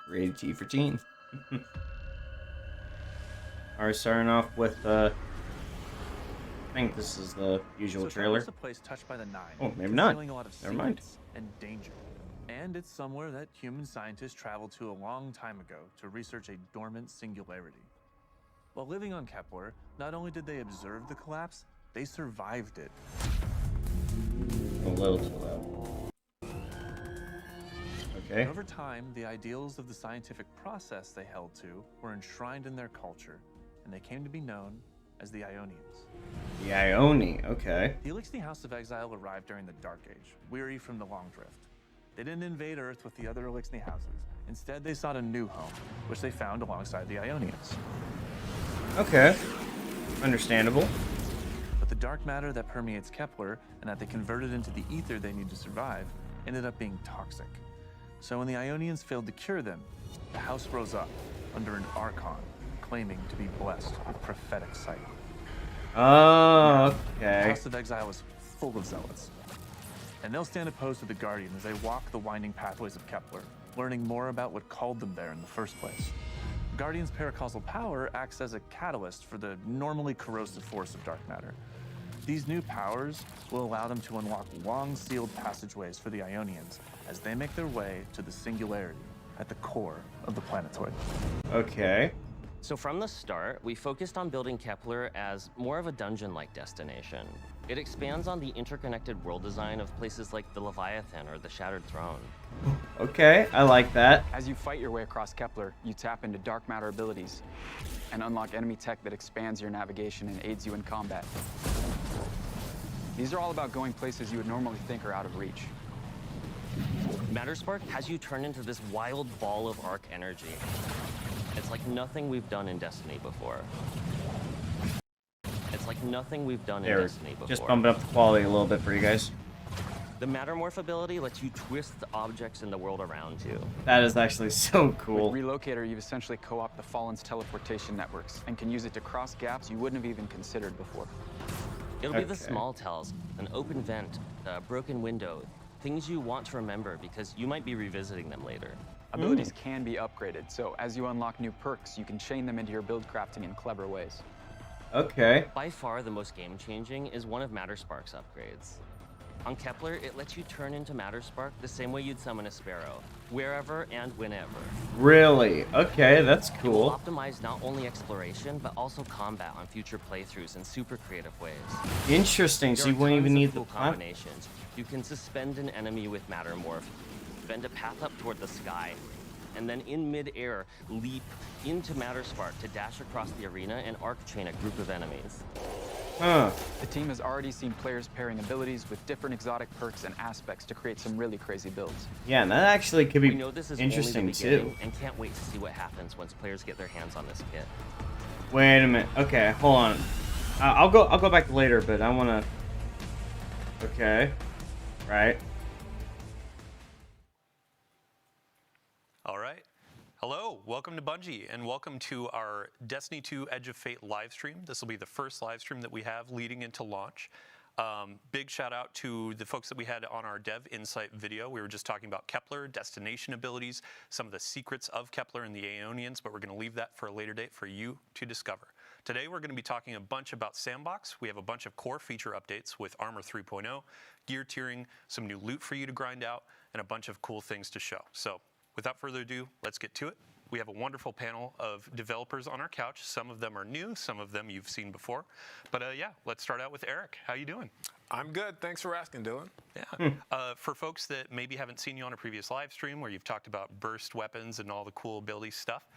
Rated T for teen. Alright, starting off with I think this is the usual trailer. It's a place touched by the Nine, Oh, maybe not. concealing a lot of Never mind. secrets and danger. And it's somewhere that human scientists traveled to a long time ago to research a dormant singularity. While living on Kepler, not only did they observe the collapse, they survived it. A little too loud. Okay. And over time, the ideals of the scientific process they held to were enshrined in their culture, and they came to be known as the Ionians. The Ioni, okay. The Elixni House of Exile arrived during the Dark Age, weary from the Long Drift. They didn't invade Earth with the other Elixni houses. Instead, they sought a new home, which they found alongside the Ionians. Okay. Understandable. But the dark matter that permeates Kepler and that they converted into the ether they need to survive ended up being toxic. So when the Ionians failed to cure them, the house rose up under an archon claiming to be blessed with prophetic sight. Oh, okay. The House of Exile is full of zealots, and they'll stand opposed to the Guardian as they walk the winding pathways of Kepler, learning more about what called them there in the first place. Guardian's paracausal power acts as a catalyst for the normally corrosive force of dark matter. These new powers will allow them to unlock long sealed passageways for the Ionians as they make their way to the singularity at the core of the planetoid. Okay. So from the start, we focused on building Kepler as more of a dungeon-like destination. It expands on the interconnected world design of places like the Leviathan or the Shattered Throne. Okay, I like that. As you fight your way across Kepler, you tap into dark matter abilities and unlock enemy tech that expands your navigation and aids you in combat. These are all about going places you would normally think are out of reach. Matterspark has you turn into this wild ball of arc energy. It's like nothing we've done in Destiny before. It's like nothing we've done in Destiny before. Just bumping up the quality a little bit for you guys. The Mattermorph ability lets you twist the objects in the world around you. That is actually so cool. With Relocator, you've essentially co-opted the Fallen's teleportation networks and can use it to cross gaps you wouldn't have even considered before. It'll be the small tells, an open vent, a broken window, things you want to remember because you might be revisiting them later. Abilities can be upgraded, so as you unlock new perks, you can chain them into your build crafting in clever ways. Okay. By far the most game-changing is one of Matterspark's upgrades. On Kepler, it lets you turn into Matterspark the same way you'd summon a sparrow, wherever and whenever. Really? Okay, that's It will cool. optimize not only exploration, but also combat on future playthroughs in super creative ways. Interesting, so you There are wouldn't even tons of need the cool platform. combinations. You can suspend an enemy with Mattermorph, bend a path up toward the sky, and then in mid-air, leap into Matterspark to dash across the arena and arc chain a group of enemies. Huh. The team has already seen players pairing abilities with different exotic perks and aspects to create some really crazy builds. Yeah, and that actually could We be know this is interesting only the too. beginning, and can't wait to see what happens once players get their hands on this kit. Wait a minute. Okay, hold on. I'll go back later, but I wanna. Okay. Right. All right. Hello, welcome to Bungie, and welcome to our Destiny 2 Edge of Fate live stream. This will be the first live stream that we have leading into launch. Big shout out to the folks that we had on our Dev Insight video. We were just talking about Kepler, destination abilities, some of the secrets of Kepler and the Aeonians, but we're going to leave that for a later date for you to discover. Today we're going to be talking a bunch about Sandbox. We have a bunch of core feature updates with Armor 3.0, gear tiering, some new loot for you to grind out, and a bunch of cool things to show. So without further ado, let's get to it. We have a wonderful panel of developers on our couch. Some of them are new, some of them you've seen before. But yeah, let's start out with Eric. How you doing? I'm good. Thanks for asking, Dylan. Yeah. For folks that maybe haven't seen you on a previous live stream where you've talked about burst weapons and all the cool ability stuff,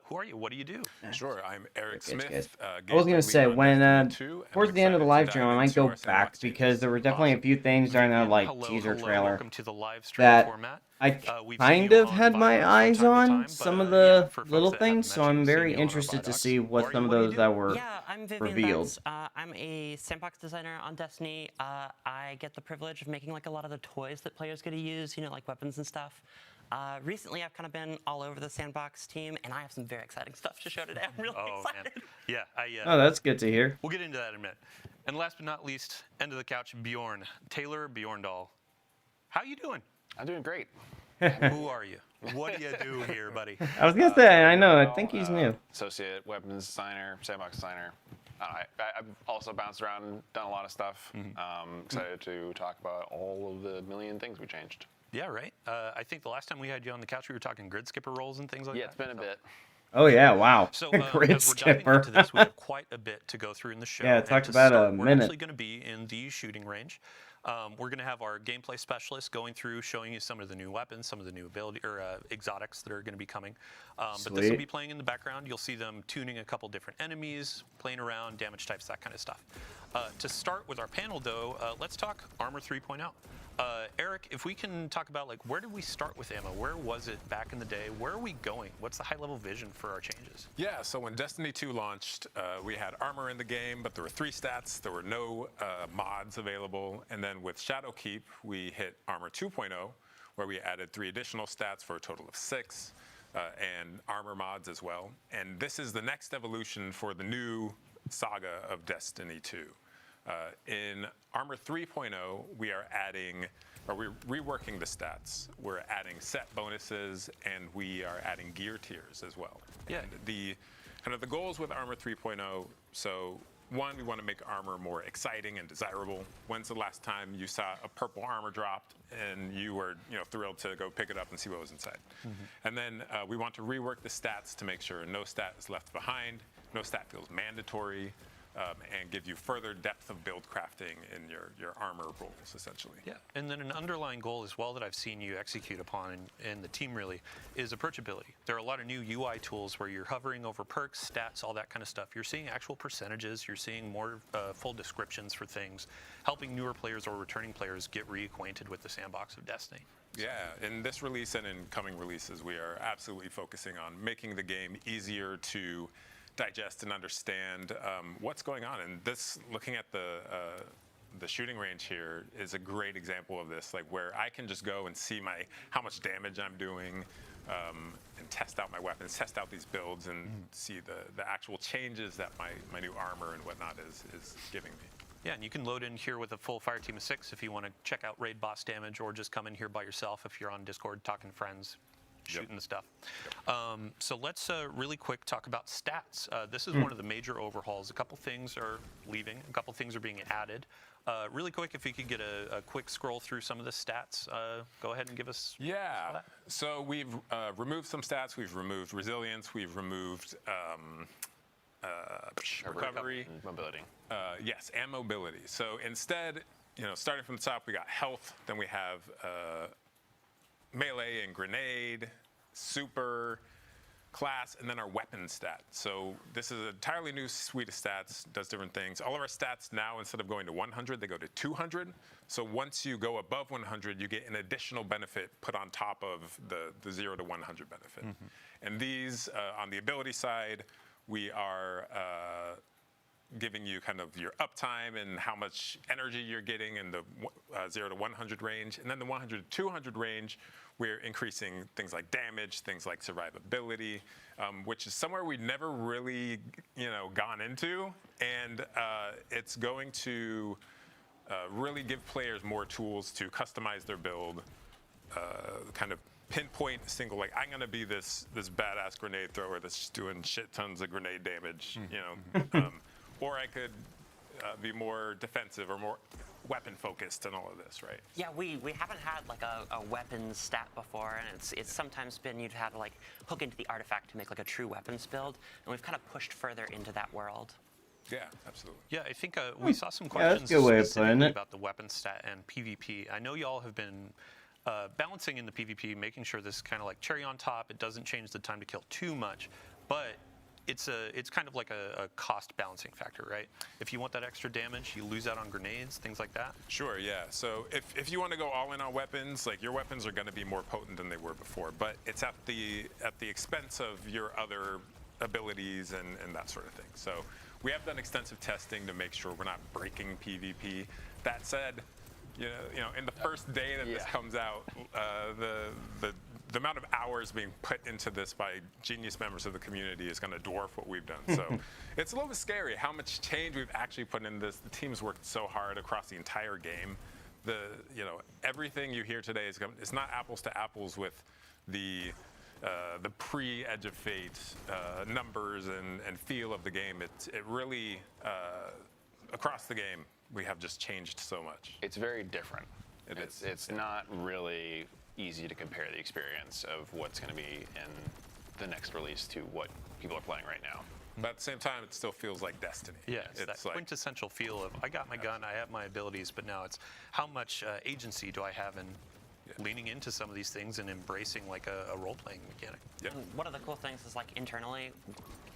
who are you? What do you do? Sure, I'm Eric Good, Smith. I was gonna say when towards the end of the live stream, I might go excited to back dive into because there were definitely a few things during that like Hello, teaser hello, trailer welcome to the live stream that format. I We've kind seen you of on had my Viber from eyes time to on time, some but, of yeah, the for folks little that haven't things, met so you, I'm seen very you on our interested to Vidocs. see Who what are some you? of What do you those do? that were Yeah, I'm Vivian revealed. Vance. I'm a sandbox designer on Destiny. I get the privilege of making like a lot of the toys that players get to use, you know, like weapons and stuff. Recently, I've kind of been all over the sandbox team, and I have some very exciting stuff to show today. I'm really excited. Man. Yeah, Oh, that's good to hear. we'll get into that in a minute. And last but not least, end of the couch, Bjorn. Taylor Bjorndal. How you doing? I'm doing great. Who are you? What do you do here, buddy? I was gonna say, I know. I think he's new. Associate weapons designer, sandbox designer. I've also bounced around and done a lot of stuff. Excited to talk about all of the million things we changed. Yeah, right. I think the last time we had you on the couch, we were talking grid skipper roles and things like that. Yeah, it's been a bit. Oh yeah, wow. So Great as we're diving skipper. into this, we have quite a bit to go through in the show. Yeah, And talk to about a start, We're minute. actually going to be in the shooting range. We're going to have our gameplay specialist going through, showing you some of the new weapons, some of the new ability or exotics that are going to be coming. But this will Sweet. be playing in the background. You'll see them tuning a couple different enemies, playing around, damage types, that kind of stuff. To start with our panel, though, let's talk Armor 3.0. Eric, if we can talk about like where did we start with ammo? Where was it back in the day? Where are we going? What's the high-level vision for our changes? Yeah, so when Destiny 2 launched, we had armor in the game, but there were 3 stats. There were no mods available. And then with Shadowkeep, we hit Armor 2.0, where we added 3 additional stats for a total of 6, and armor mods as well. And this is the next evolution for the new saga of Destiny 2. In Armor 3.0, we are adding, or we're reworking the stats. We're adding set bonuses, and we are adding gear tiers as well. Yeah. And the kind of the goals with Armor 3.0. So one, we want to make armor more exciting and desirable. When's the last time you saw a purple armor dropped and you were, thrilled to go pick it up and see what was inside? And then we want to rework the stats to make sure no stat is left behind, no stat feels mandatory. And give you further depth of build crafting in your armor roles, essentially. Yeah, and then an underlying goal as well that I've seen you execute upon in the team really is approachability. There are a lot of new UI tools where you're hovering over perks, stats, all that kind of stuff. You're seeing actual percentages, you're seeing more full descriptions for things, helping newer players or returning players get reacquainted with the sandbox of Destiny. Yeah, in this release and in coming releases, we are absolutely focusing on making the game easier to digest and understand what's going on. And this, looking at the shooting range here, is a great example of this, like where I can just go and see how much damage I'm doing, and test out my weapons, test out these builds, and see the actual changes that my new armor and whatnot is giving me. Yeah, and you can load in here with a full fire team of 6 if you want to check out raid boss damage, or just come in here by yourself if you're on Discord talking to friends, shooting the stuff. So let's really quick talk about stats. This is one of the major overhauls. A couple things are leaving, a couple things are being added. Really quick, if you could get a quick scroll through some of the stats, go ahead and give us. Yeah, so we've removed some stats. We've removed resilience. We've removed recovery. And mobility. Yes, and mobility. So instead, starting from the top, we got health. Then we have melee and grenade, super, class, and then our weapon stat. So this is an entirely new suite of stats, does different things. All of our stats now, instead of going to 100, they go to 200. So once you go above 100, you get an additional benefit put on top of the 0 to 100 benefit. And these, on the ability side, we are giving you kind of your uptime and how much energy you're getting in the 0 to 100 range. And then the 100 to 200 range, we're increasing things like damage, things like survivability, which is somewhere we've never really, gone into. And it's going to really give players more tools to customize their build, kind of pinpoint a single, like, I'm going to be this badass grenade thrower that's just doing shit tons of grenade damage, or I could be more defensive or more weapon focused and all of this, right? Yeah, we haven't had like a weapons stat before, and it's sometimes been you'd have to like hook into the artifact to make like a true weapons build, and we've kind of pushed further into that world. Yeah, absolutely. Yeah, I think we saw some Yeah, that's a questions good way of putting specifically it. about the weapon stat and PvP. I know y'all have been balancing in the PvP, making sure this is kind of like cherry on top. It doesn't change the time to kill too much, but it's kind of like a cost balancing factor, right? If you want that extra damage, you lose out on grenades, things like that. Sure, yeah. So if you want to go all in on weapons, like your weapons are going to be more potent than they were before, but it's at the expense of your other abilities and that sort of thing. So we have done extensive testing to make sure we're not breaking PvP. That said, in the first day that this comes out, the amount of hours being put into this by genius members of the community is going to dwarf what we've done. So it's a little bit scary how much change we've actually put in this. The team's worked so hard across the entire game. Everything you hear today is not apples to apples with the pre-Edge of Fate numbers and feel of the game. It really across the game we have just changed so much. It's very different. It's yeah. not really easy to compare the experience of what's going to be in the next release to what people are playing right now. But at the same time, it still feels like Destiny. Yeah, it's that like, quintessential feel of I got my gun, I have my abilities, but now it's how much agency do I have in leaning into some of these things and embracing like a role-playing mechanic. yeah. And one of the cool things is like internally,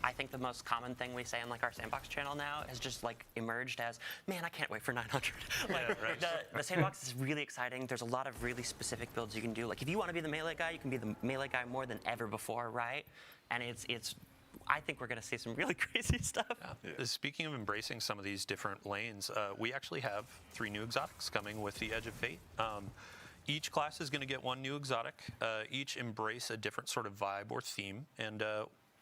I think the most common thing we say on like our sandbox channel now has just like emerged as, man, I can't wait for 900. Like, right. the sandbox is really exciting. There's a lot of really specific builds you can do. Like if you want to be the melee guy, you can be the melee guy more than ever before, right? And it's I think we're going to see some really crazy stuff. Yeah. Speaking of embracing some of these different lanes, we actually have 3 new exotics coming with the Edge of Fate. Each class is going to get 1 new exotic. Each embrace a different sort of vibe or theme. And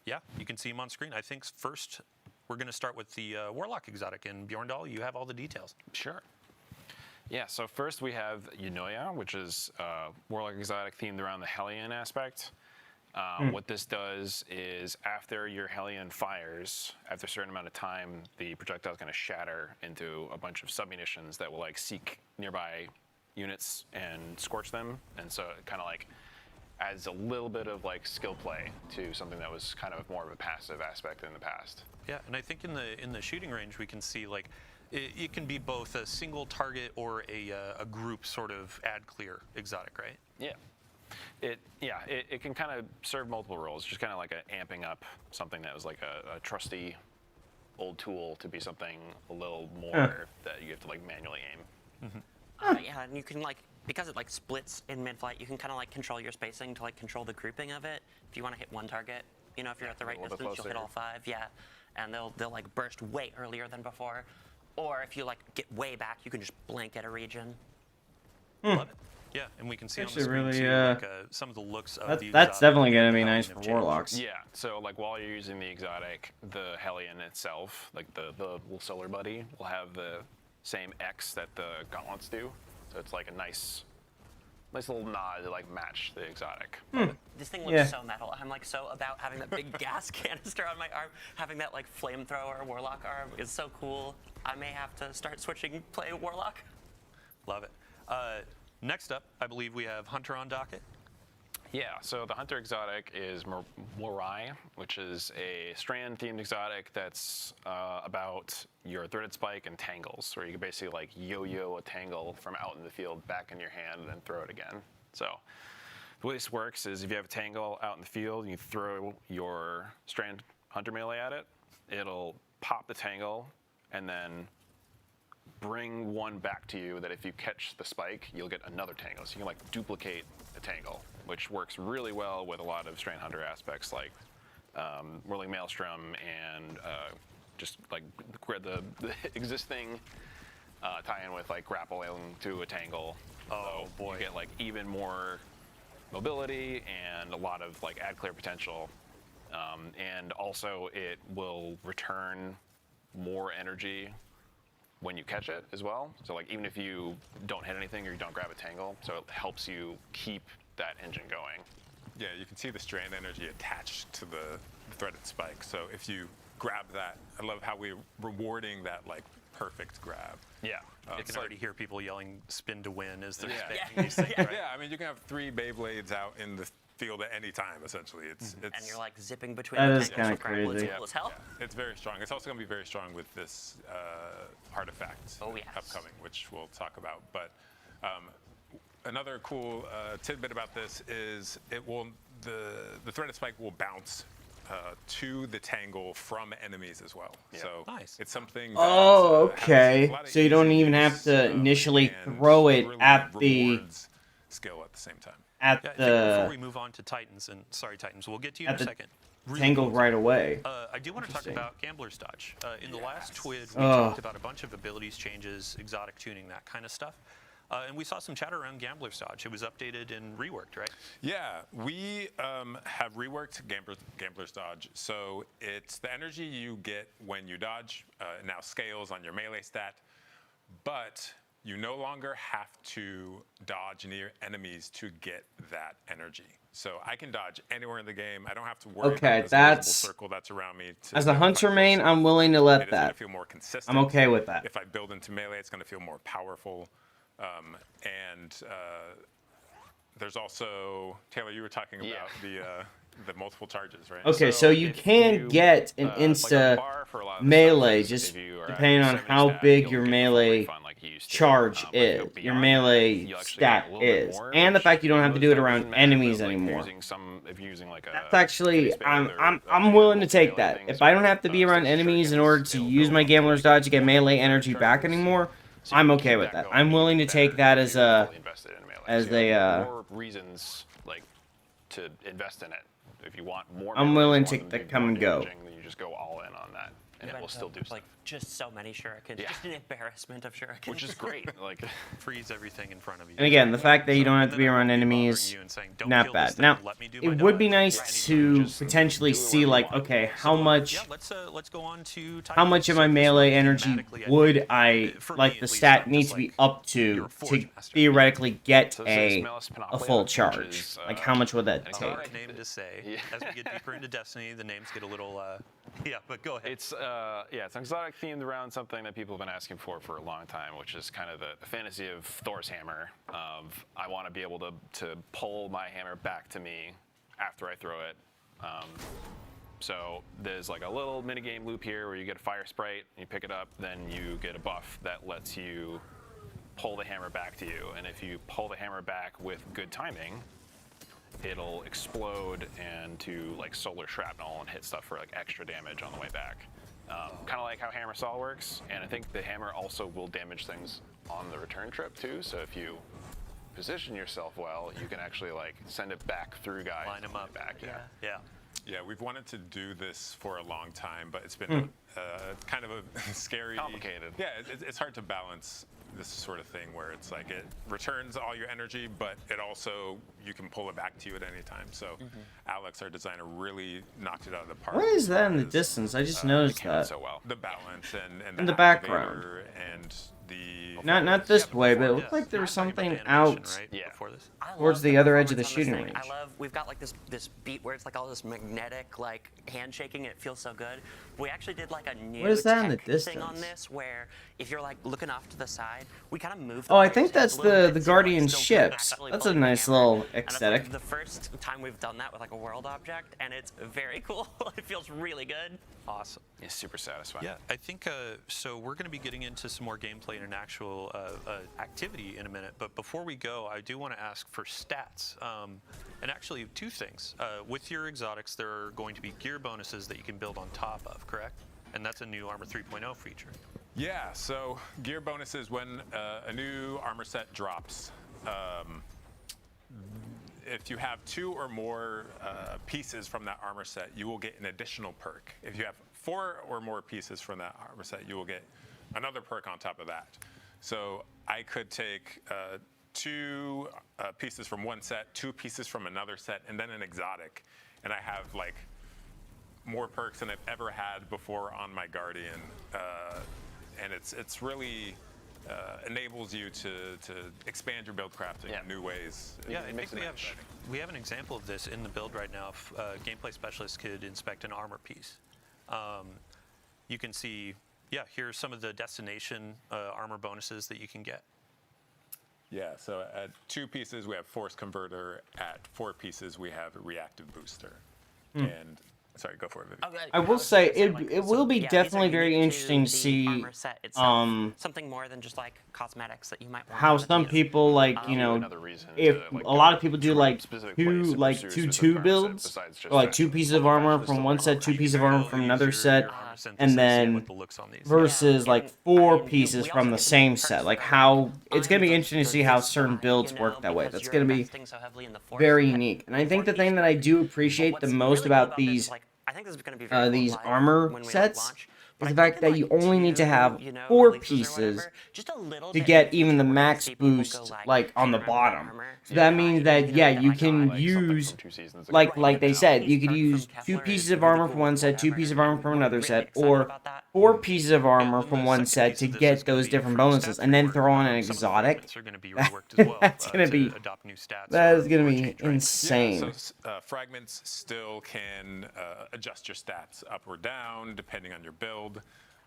yeah, you can see them on screen. I think first we're going to start with the Warlock exotic. And Bjorndal, you have all the details. Sure. Yeah, so first we have Yunoya, which is Warlock exotic themed around the Hellion aspect. What this does is after your Hellion fires, after a certain amount of time, the projectile is going to shatter into a bunch of submunitions that will like seek nearby units and scorch them. And so it kind of like adds a little bit of like skill play to something that was kind of more of a passive aspect in the past. Yeah, and I think in the shooting range we can see like it can be both a single target or a group sort of ad clear exotic, right? Yeah. It can kind of serve multiple roles, just kind of like amping up something that was like a trusty old tool to be something a little more that you have to like manually aim. Yeah, and you can like, because it like splits in mid-flight, you can kind of like control your spacing to like control the grouping of it. If you want to hit one target, you know, if you're at the right little bit distance, you'll hit closer. all 5, yeah. And they'll like burst way earlier than before. Or if you like get way back, you can just blanket a region. Love it. Yeah, and we can see Actually on the screen really, too, like, some of the looks of the that's exotic definitely and gonna be how nice they've for changed. Warlocks. Yeah, so like while you're using the exotic, the Hellion itself, like the little solar buddy, will have the same X that the gauntlets do. So it's like a nice little nod to like match the exotic. This thing looks Yeah. so metal. I'm like so about having that big gas canister on my arm. Having that like flamethrower Warlock arm is so cool. I may have to start switching play Warlock. Love it. Next up, I believe we have Hunter on docket. Yeah, so the Hunter exotic is Morai, which is a strand-themed exotic that's about your threaded spike and tangles, where you can basically like yo-yo a tangle from out in the field back in your hand and then throw it again. So the way this works is if you have a tangle out in the field and you throw your strand Hunter melee at it, it'll pop the tangle and then bring one back to you that if you catch the spike, you'll get another tangle. So you can like duplicate the tangle, which works really well with a lot of Strand Hunter aspects like Whirling Maelstrom and just like the existing tie-in with like grappling to a tangle. Oh, So boy. You get like even more mobility and a lot of like ad clear potential. And also it will return more energy when you catch it as well. So like even if you don't hit anything or you don't grab a tangle, so it helps you keep that engine going. Yeah, you can see the strand energy attached to the threaded spike. So if you grab that, I love how we're rewarding that like perfect grab. Yeah. I can already hear people yelling "spin to win" as they're Yeah. spamming these things. Right? Yeah, I mean you can have 3 Beyblades out in the field at any time. Essentially, it's And you're like zipping between That the is tangles kinda with grapple. It's crazy. cool as hell. it's very strong. It's also going to be very strong with this artifact Oh, yes. upcoming, which we'll talk about. But another cool tidbit about this is the threaded spike will bounce to the tangle from enemies as well. Yeah. So Nice. it's something. That, Oh, has okay. a lot of So you don't easy even have use, to initially and throw it really at the rewards skill at the same time. Yeah, I think before the we move on to Titans, and sorry Titans, we'll get to you at in a the second. Really tangle cool. right away. I do want to talk Interesting. about Gambler's Dodge. In the last Yes. TWID, we Ugh. talked about a bunch of abilities changes, exotic tuning, that kind of stuff. And we saw some chatter around Gambler's Dodge. It was updated and reworked, right? Yeah, we have reworked Gambler's Dodge. So it's the energy you get when you dodge now scales on your melee stat, but you no longer have to dodge near enemies to get that energy. So I can dodge anywhere in the game. I don't have to worry Okay, about this invisible that's... circle that's around me. As a if I hunter feel main, safe. I'm willing to let It is going that. to feel more consistent. I'm okay with that. If I build into melee, it's going to feel more powerful. There's also, Taylor, you were talking about the multiple charges, right? Okay, so you if can get an like on insta bar for a lot of the melee, stuff is just if you are at depending on 70 how stat, big you'll your get the full melee refund like you used to. charge But if you go is, your beyond melee that, you actually stat get a little bit is, more, and the which fact you don't have to most do it times around doesn't matter, enemies but, like, anymore. if you're using like a That's actually, face build or, I'm willing to take melee that. things If I don't or, have to be around station enemies in shurikens, order to it'll use go my up Gambler's like Dodge to get melee 30 energy back charges. anymore, So you I'm can okay keep with that. going I'm and willing to even take better that if as you're a... fully invested in melee. as So you have a, more reasons like to invest in it. If you want more, I'm melee, willing if to you want take them the be come more and go. damaging, then you just go all in on that, and it will still do stuff. Like just so many shurikens, Yeah. just an embarrassment of shurikens. Which is great. Like, Freeze everything in front of you. And again, the fact that you don't have to And be then I around won't be bothering enemies, you and saying, "Don't not kill this bad. thing, Now, let me do my it would be dodge." nice Yeah, to just potentially do see, whatever like, you want. okay, So, how much... Yeah, let's go on to How much of my melee energy would I, for me like, at the least, stat I'm need just to be like, up you're to a forge master. theoretically get So this is a Melis Panoplia, full which charge? is, Like, how much would that an take? exotic Name to say. Yeah. As we get deeper into Destiny, the names get a little. Yeah, but go ahead. It's it's an exotic themed around something that people have been asking for a long time, which is kind of the fantasy of Thor's hammer. Of I want to be able to pull my hammer back to me after I throw it. So there's like a little minigame loop here where you get a fire sprite, you pick it up, then you get a buff that lets you pull the hammer back to you. And if you pull the hammer back with good timing, it'll explode into like solar shrapnel and hit stuff for like extra damage on the way back. Kind of like how Hammer Saw works, and I think the hammer also will damage things on the return trip too. So if you position yourself well, you can actually like send it back through guys. Line 'em up. Back, yeah. Yeah. Yeah, we've wanted to do this for a long time, but it's been kind of a scary... Complicated. Yeah, it's hard to balance this sort of thing where it's like it returns all your energy, but it also, you can pull it back to you at any time. So Alex, our designer, really knocked it out of the park. What is that in the as distance? I just noticed that. So well. the balance and In the activator background. and the... Not this way, but it looked Yes. like there was You're talking something about the animation, out... right, Yeah. before this. I towards love the other edge of the performance on shooting this thing. range. I love, we've got like this beat where it's like all this magnetic like handshaking. It feels so good. We actually did like a new What is that in the tech thing on distance? this where if you're like looking off to the side, we kind of move. Oh, I player's think heads that's a little the bit so, like, Guardian still kind of ships. actually That's a pulling the nice hammer. little And that's, aesthetic. like, the first time we've done that with like a world object, and it's very cool. It feels really good. Awesome. It's super satisfying. Yeah, I think so. We're going to be getting into some more gameplay and an actual activity in a minute. But before we go, I do want to ask for stats. And actually, two things. With your exotics, there are going to be gear bonuses that you can build on top of, correct? And that's a new Armor 3.0 feature. Yeah, so gear bonuses when a new armor set drops. If you have 2 or more pieces from that armor set, you will get an additional perk. If you have 4 or more pieces from that armor set, you will get another perk on top of that. So I could take 2 pieces from one set, 2 pieces from another set, and then an exotic. And I have like more perks than I've ever had before on my Guardian. And it's really enables you to expand your build crafting in new ways. Yeah, I It think makes it we have an example of this in the build right now. If gameplay specialists could inspect an armor piece, you can see. Yeah, here's some of the destination armor bonuses that you can get. Yeah, so at 2 pieces we have Force Converter. At 4 pieces we have Reactive Booster. And sorry, go for it, Vivi. I will say it will be these are definitely very unique interesting to the see armor set itself. Something more than just like cosmetics that you might want. how to some use. people like, you know, Another reason if to, like, a lot go of people do to a like specific two place and like pursue a two specific armor set builds, besides just or like that. 2 pieces of armor from one set, 2 pieces of armor from another set, and then versus like 4 pieces from the same set. Like how it's gonna be interesting to see how certain builds work that way. That's gonna be very unique. And I think the thing that I do appreciate the most about these I think this is going to be very these cool live armor when we sets launch, But is I the fact think in, that you like, only need to have two, 4 releases or pieces whatever, just a little to bit get in even the future, we're gonna max see people go boost, like on the "Hey, remember that bottom. armor?" So that And I, means that, yeah, then you I got can it. use, from 2 seasons ago. like Right, they the said, you piece could art use from 2 Kepler pieces is of really armor from cool, one set, 2 whatever, pieces of armor and from we're another really set, excited or about that. 4 pieces of armor then from the one second set piece to of this is get gonna those be different from bonuses, stats and then rework. throw on an Some of the exotic. fragments are going to be reworked as well. That's gonna to be adopt new stats. that is or gonna be change ranks. insane. Yeah, so fragments still can adjust your stats up or down depending on your build.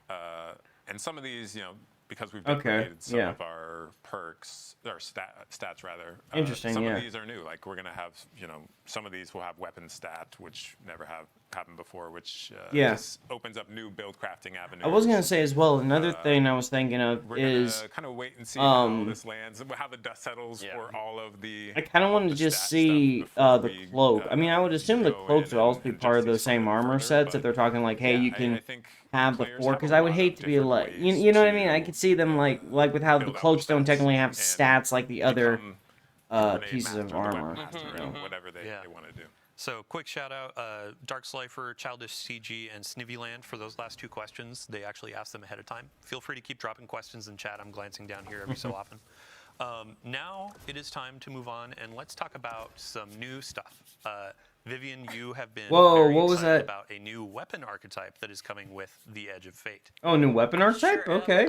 And some of these, because we've duplicated some of our perks, or stats rather. Interesting, Some yeah. of these are new. Like we're gonna have, some of these will have weapon stat, which never have happened before, which just opens up new build crafting avenues. I was gonna say as well, another thing I was thinking of We're is gonna kind of wait and see how this lands, how the dust settles for all of the. I kind of want to just see the cloak. I mean, I would assume the cloaks would also be part of the same armor sets if they're talking like, hey, you can have the 4, because I would hate to be like, you know what I mean? I could see them like with how the cloaks don't technically have stats like the other pieces of armor. Whatever they want to do. So, quick shout out, Dark Slifer, Childish CG, and Snivvyland for those last 2 questions. They actually asked them ahead of time. Feel free to keep dropping questions in chat. I'm glancing down here every so often. Now it is time to move on, and let's talk about some new stuff. Vivian, you have been very excited about a new weapon archetype that is coming with the Edge of Fate. Oh, new weapon archetype? Sure. Okay.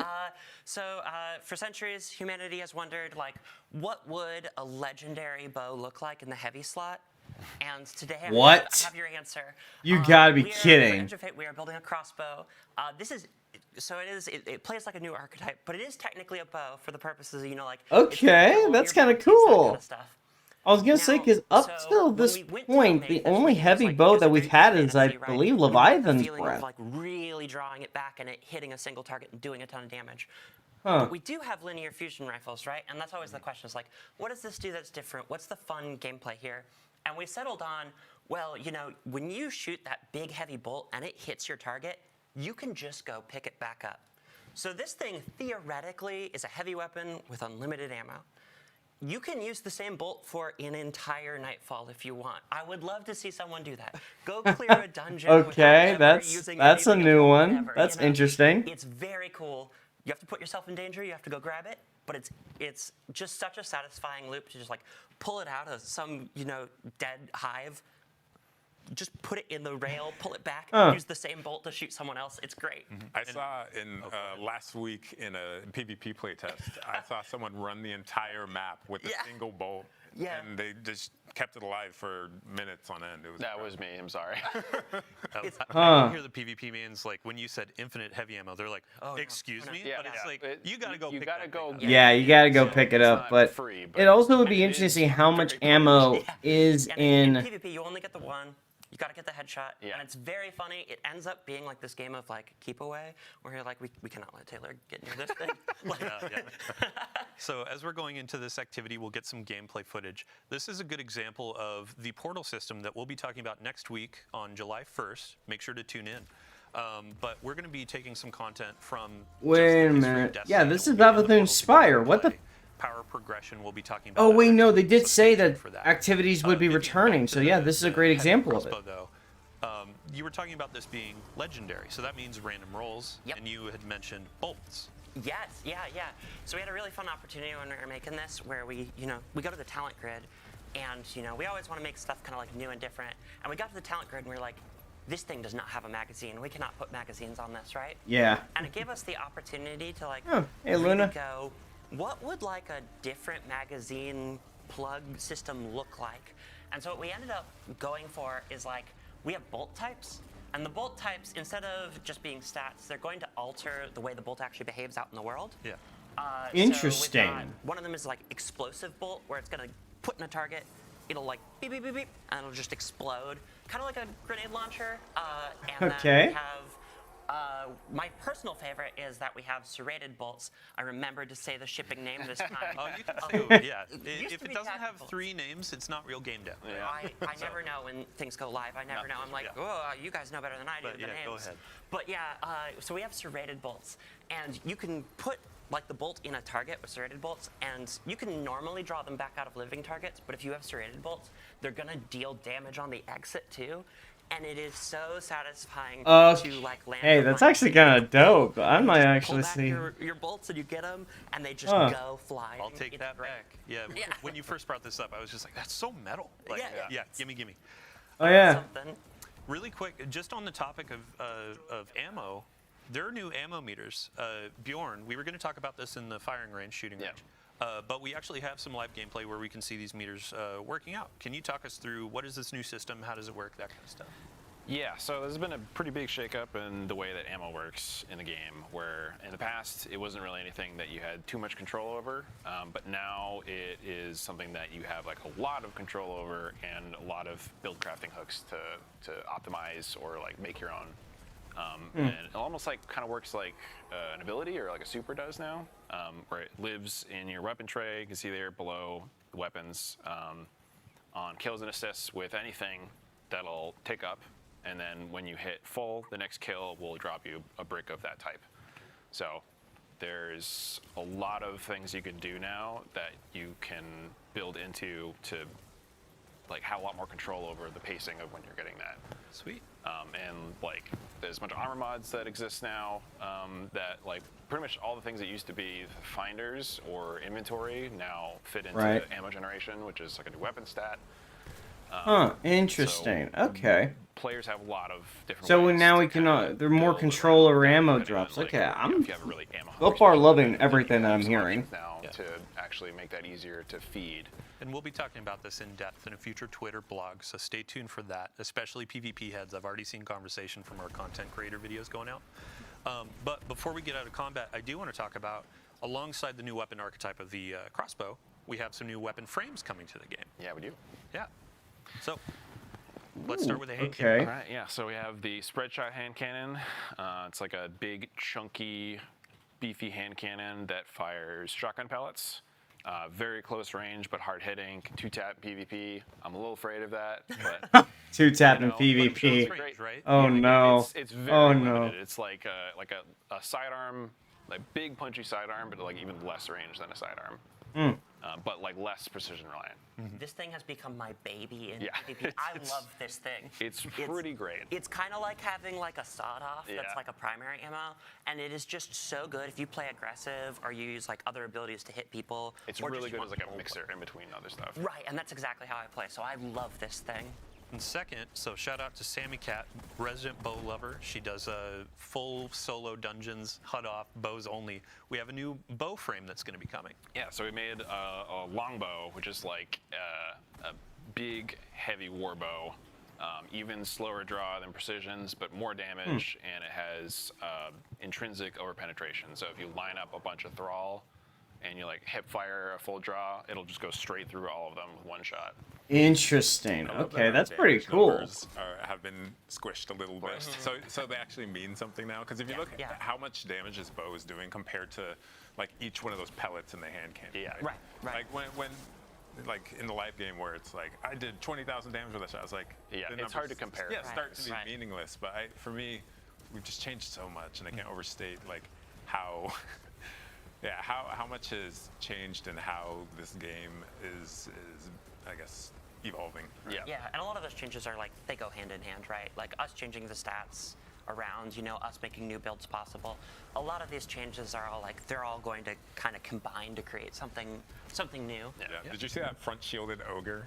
So for centuries, humanity has wondered, like, what would a legendary bow look like in the heavy slot? And today I have your answer. You gotta be For kidding. Edge of Fate, we are building a crossbow. It plays like a new archetype, but it is technically a bow for the purposes of, like... Okay, that's kind of cool. I was gonna say, because up till this point, the only heavy bow that we've had is, I believe, Leviathan's Breath. Like really drawing it back and it hitting a single target and doing a ton of damage. Huh. But we do have linear fusion rifles, right? And that's always the question, is like, what does this do that's different? What's the fun gameplay here? And we settled on, well, when you shoot that big heavy bolt and it hits your target, you can just go pick it back up. So this thing theoretically is a heavy weapon with unlimited ammo. You can use the same bolt for an entire Nightfall if you want. I would love to see someone do that. Go clear a dungeon. Okay, without using that's a anything new else, one. whatever, That's interesting. It's very cool. You have to put yourself in danger. You have to go grab it. But it's just such a satisfying loop to just like pull it out of some dead hive. Just put it in the rail, pull it back, use the same bolt to shoot someone else. It's great. I saw in last week in a PvP playtest, I saw someone run the entire map with a single bolt. Yeah. And they just kept it alive for minutes on end. That was me. I'm sorry. I hear the PvP means like when you said infinite heavy ammo, they're like, excuse me? Yeah, but it's like, you gotta go pick that thing up. Yeah, you gotta go pick it up, but it also would be interesting to see how much ammo is in PvP. You only get the one. You gotta get the headshot, and it's very funny. It ends up being like this game of like keep away, where you're like, we cannot let Taylor get near this thing. So as we're going into this activity, we'll get some gameplay footage. This is a good example of the portal system that we'll be talking about next week on July 1st. Make sure to tune in. But we're going to be taking some content from. Wait a minute. Yeah, this is Avathun Spire. What the? Power progression we'll be talking about. Oh wait, no, they did say that activities would be returning. So yeah, this is a great example of it. Though, you were talking about this being legendary, so that means random rolls, and you had mentioned bolts. Yes, yeah. So we had a really fun opportunity when we were making this, where we go to the talent grid, and we always want to make stuff kind of like new and different. And we got to the talent grid, and we were like, this thing does not have a magazine. We cannot put magazines on this, right? Yeah. And it gave us the opportunity to like hey Luna. go, what would like a different magazine plug system look like? And so what we ended up going for is like, we have bolt types, and the bolt types, instead of just being stats, they're going to alter the way the bolt actually behaves out in the world. Yeah. Interesting. So one of them is like explosive bolt, where it's gonna put in a target, it'll like beep beep beep beep, and it'll just explode, kind of like a grenade launcher. And then we have my personal favorite is that we have serrated bolts. I remembered to say the shipping name this time. Oh, you can say, if it doesn't have 3 names, it's not real game dev. Yeah. I never know when things go live. I never know. I'm like, oh, you guys know better than I do the names. Go ahead. But so we have serrated bolts, and you can put like the bolt in a target with serrated bolts, and you can normally draw them back out of living targets, but if you have serrated bolts, they're gonna deal damage on the exit too. and it is so satisfying Uh, to like land. Hey, the that's flying actually thing. kind of dope. I might Pull actually back see. your bolts and you get them, and they just Huh. go flying. I'll take It's that great. back. Yeah, Yeah. when you first brought this up, I was just like, that's so metal. Like, Yeah. gimme. Oh yeah. Something. Really quick, just on the topic of ammo, there are new ammo meters. Bjorn, we were going to talk about this in the firing range, shooting range, but we actually have some live gameplay where we can see these meters working out. Can you talk us through what is this new system, how does it work, that kind of stuff? Yeah, so there's been a pretty big shakeup in the way that ammo works in the game, where in the past it wasn't really anything that you had too much control over, but now it is something that you have like a lot of control over and a lot of build crafting hooks to optimize or like make your own. And it almost like kind of works like an ability or like a super does now, where it lives in your weapon tray. You can see there below the weapons on kills and assists with anything that'll tick up. And then when you hit full, the next kill will drop you a brick of that type. So there's a lot of things you can do now that you can build into to like have a lot more control over the pacing of when you're getting that. Sweet. And like there's a bunch of armor mods that exist now that like pretty much all the things that used to be finders or inventory now fit into Right. ammo generation, which is like a new weapon stat. Huh. Interesting. Okay. Players have a lot of different. So ways now to we can. kinda There are more build control around over that, ammo depending on, drops. like, Okay, you know, I'm if you have a really ammo so hungry far squad, loving then everything you that have I'm some hearing. options now to actually make that easier to feed. And we'll be talking about this in depth in a future Twitter blog, so stay tuned for that, especially PvP heads. I've already seen conversation from our content creator videos going out. But before we get out of combat, I do want to talk about, alongside the new weapon archetype of the crossbow, we have some new weapon frames coming to the game. Yeah, we do. Yeah. So let's start with the hand Okay. cannon. All right, yeah, so we have the spread shot hand cannon. It's like a big, chunky, beefy hand cannon that fires shotgun pellets. Very close range, but hard hitting. 2-tap PvP. I'm a little afraid of that, but Two tapping you know, but PvP. it's Range, great. right? Oh Yeah, no. It's very Oh limited. no. It's like a sidearm, like big punchy sidearm, but like even less range than a sidearm. But like less precision reliant. This thing has become my baby in Yeah. PvP. I love this thing. It's pretty great. It's kind of like having like a sawed-off Yeah. that's like a primary ammo, and it is just so good if you play aggressive or you use like other abilities to hit people. It's or really just good want as like a people. mixer in between other stuff. Right, and that's exactly how I play. So I love this thing. And second, so shout out to Sammy Cat, resident bow lover. She does full solo dungeons, HUD off, bows only. We have a new bow frame that's going to be coming. Yeah, so we made a longbow, which is like a big, heavy war bow. Even slower draw than precisions, but more damage, and it has intrinsic over penetration. So if you line up a bunch of thrall and you like hip fire a full draw, it'll just go straight through all of them with one shot. Interesting. I love Okay, that that's our pretty damage cool. numbers have been squished a little bit, so they actually mean something now. Because if you look Yeah. at how much damage this bow is doing compared to like each one of those pellets in the hand cannon. Yeah. Right, right. Like when like in the live game where it's like I did 20,000 damage with a shot. I was like, Yeah, the it's hard to numbers- compare. Yeah, Right, start to be right. meaningless. But for me, we've just changed so much, and I can't overstate like how. Yeah, how much has changed and how this game is I guess evolving. Yeah. Yeah, and a lot of those changes are like they go hand in hand, right? Like us changing the stats around, you know, us making new builds possible. A lot of these changes are all like they're all going to kind of combine to create something new. Yeah. Did you see that front shielded ogre?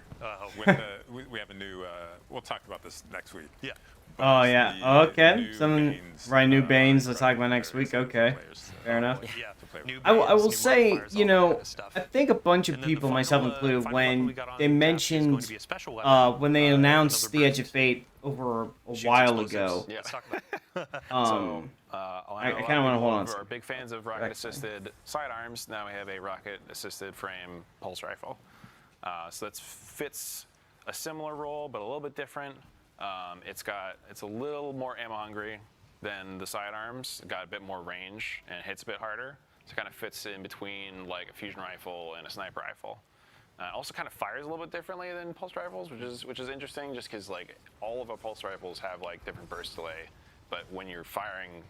With the, we have a new. We'll talk about this next week. Yeah. But Oh it's yeah. the Okay. new Some Banes, right new Banes. for We'll talk about next players, week. Okay. players, Fair enough. Yeah. to play with. New I bands, will new say, modifiers, you all that know, kind of stuff. I think a bunch of And then the people, myself final, included, final weapon we when got on they tap is going mentioned to be a special weapon, when they announced another the Edge burst. of Fate over a Shoots while explosives. ago. Yeah. Let's talk about it. I kinda wanna hold on We're to- big fans of rocket-assisted sidearms. Now we have a rocket-assisted frame pulse rifle. So that fits a similar role, but a little bit different. It's a little more ammo hungry than the sidearms. Got a bit more range and hits a bit harder. So it kind of fits in between like a fusion rifle and a sniper rifle. Also kind of fires a little bit differently than pulse rifles, which is interesting just because like all of our pulse rifles have like different burst delay, but when you're firing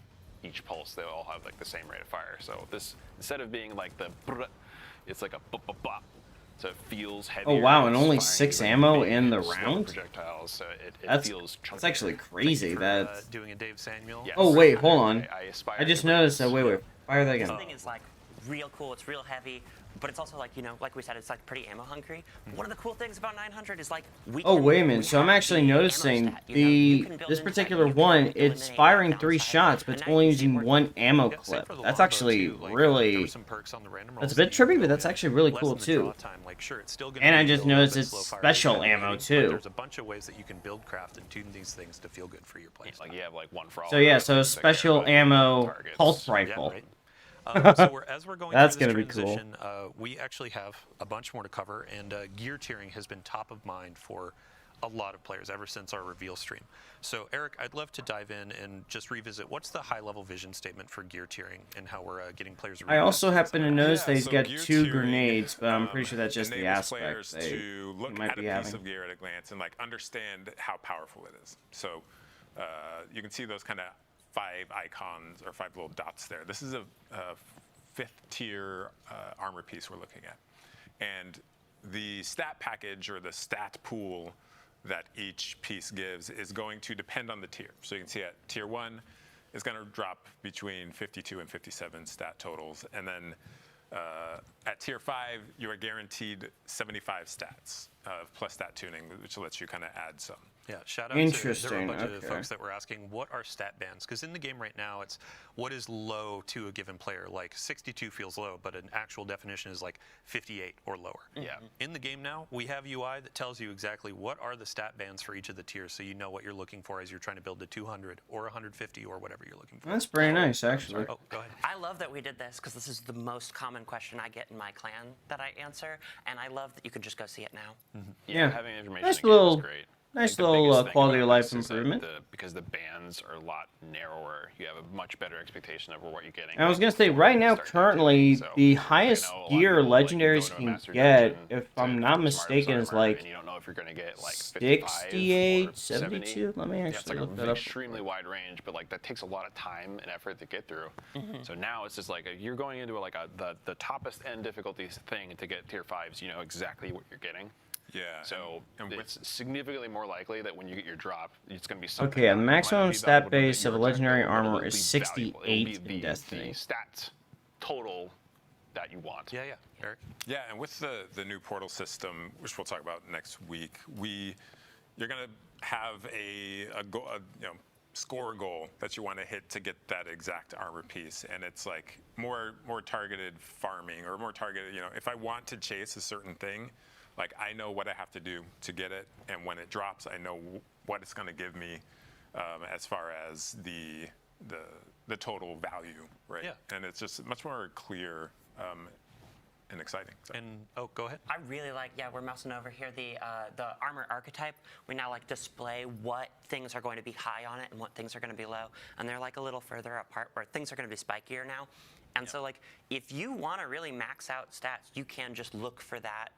each pulse, they all have like the same rate of fire. So this, instead of being like the brr, it's like a bop bop bop. So it feels heavier. Oh wow, and it's only firing 6 really ammo big, in the slow round? projectiles, so it That's feels chunkier. that's actually Thank you crazy. for, That's doing a Dave Samuel. Yes. Oh wait, hold on. aspire I just to bring noticed this. that. Wait, fire that This again. thing is like real cool. It's real heavy, but it's also like, you know, like we said, it's like pretty ammo hungry. One of the cool things about 900 is like Oh wait a minute. So I'm actually noticing this particular one. It's firing 3 shots, but it's only using 1 ammo Yeah, same clip. for the That's Longbow, actually too. Like, there really. were some perks on the random That's a rolls bit that you trippy, can but go that's in, actually really lessen cool the too. draw time. Like, sure, it's still gonna And be I a just little noticed bit it's slow fire special rate, ammo, but too. There's a bunch of ways that you can build, craft, and tune these things to feel good for your playstyle. Like you have like one for all. So yeah, or so things that care special about ammo targets. pulse Yeah, rifle. right. So as we're going That's through this gonna be cool. transition, we actually have a bunch more to cover, and gear tiering has been top of mind for a lot of players ever since our reveal stream. So Eric, I'd love to dive in and just revisit what's the high-level vision statement for gear tiering and how we're getting players. I also happen to notice that he's so got gear 2 tiering, grenades, but I'm pretty sure that's just the enables aspect players they to look might at be a piece having. of gear at a glance and like understand how powerful it is. So you can see those kind of 5 icons or 5 little dots there. This is a 5th tier armor piece we're looking at, and the stat package or the stat pool that each piece gives is going to depend on the tier. So you can see at tier 1 is going to drop between 52 and 57 stat totals, and then at tier 5 you are guaranteed 75 stats plus stat tuning, which lets you kind of add some. Yeah, shout out to there were a bunch of folks that were asking what are stat bands, because in the game right now it's what is low to a given player. Like 62 feels low, but an actual definition is like 58 or lower. Yeah. In the game now, we have UI that tells you exactly what are the stat bands for each of the tiers, so you know what you're looking for as you're trying to build a 200 or 150 or whatever you're looking for. That's pretty nice, actually. Oh, go ahead. I love that we did this because this is the most common question I get in my clan that I answer, and I love that you can just go see it now. Yeah. Having information Nice again little- is great. I Nice think the little biggest thing quality of about life this is that improvement. because the bands are a lot narrower, you have a much better expectation of what you're getting. And I was like, gonna say, before right you now, start currently, activity. So, the I highest know a lot of gear people, like, you go legendaries to a can master get, dungeon if to I'm do not some mistaken, is armor, like and you don't know if you're going to get like 55 68, or 70. 72. Let me Yeah, it's actually like look a that up. extremely wide range, but like that takes a lot of time and effort to get through. So now it's just like you're going into like the toppest end difficulty thing to get tier 5s. You know exactly what you're getting. Yeah. So and with it's significantly more likely that when you get your drop, it's going to be something. Okay, yeah, the that maximum might be stat valuable to base of your a legendary objective, but armor it'll is be valuable. It'll 68 be in Destiny. The stats total that you want. Yeah, Eric. Yeah, and with the new portal system, which we'll talk about next week, you're going to have a score goal that you want to hit to get that exact armor piece, and it's like more targeted farming or more targeted. If I want to chase a certain thing, like I know what I have to do to get it, and when it drops, I know what it's going to give me as far as the total value, right? Yeah. And it's just much more clear and exciting. So. And go ahead. I really like, we're mousing over here, the armor archetype. We now like display what things are going to be high on it and what things are going to be low. And they're like a little further apart where things are going to be spikier now. And so like, if you want to really max out stats, you can just look for that,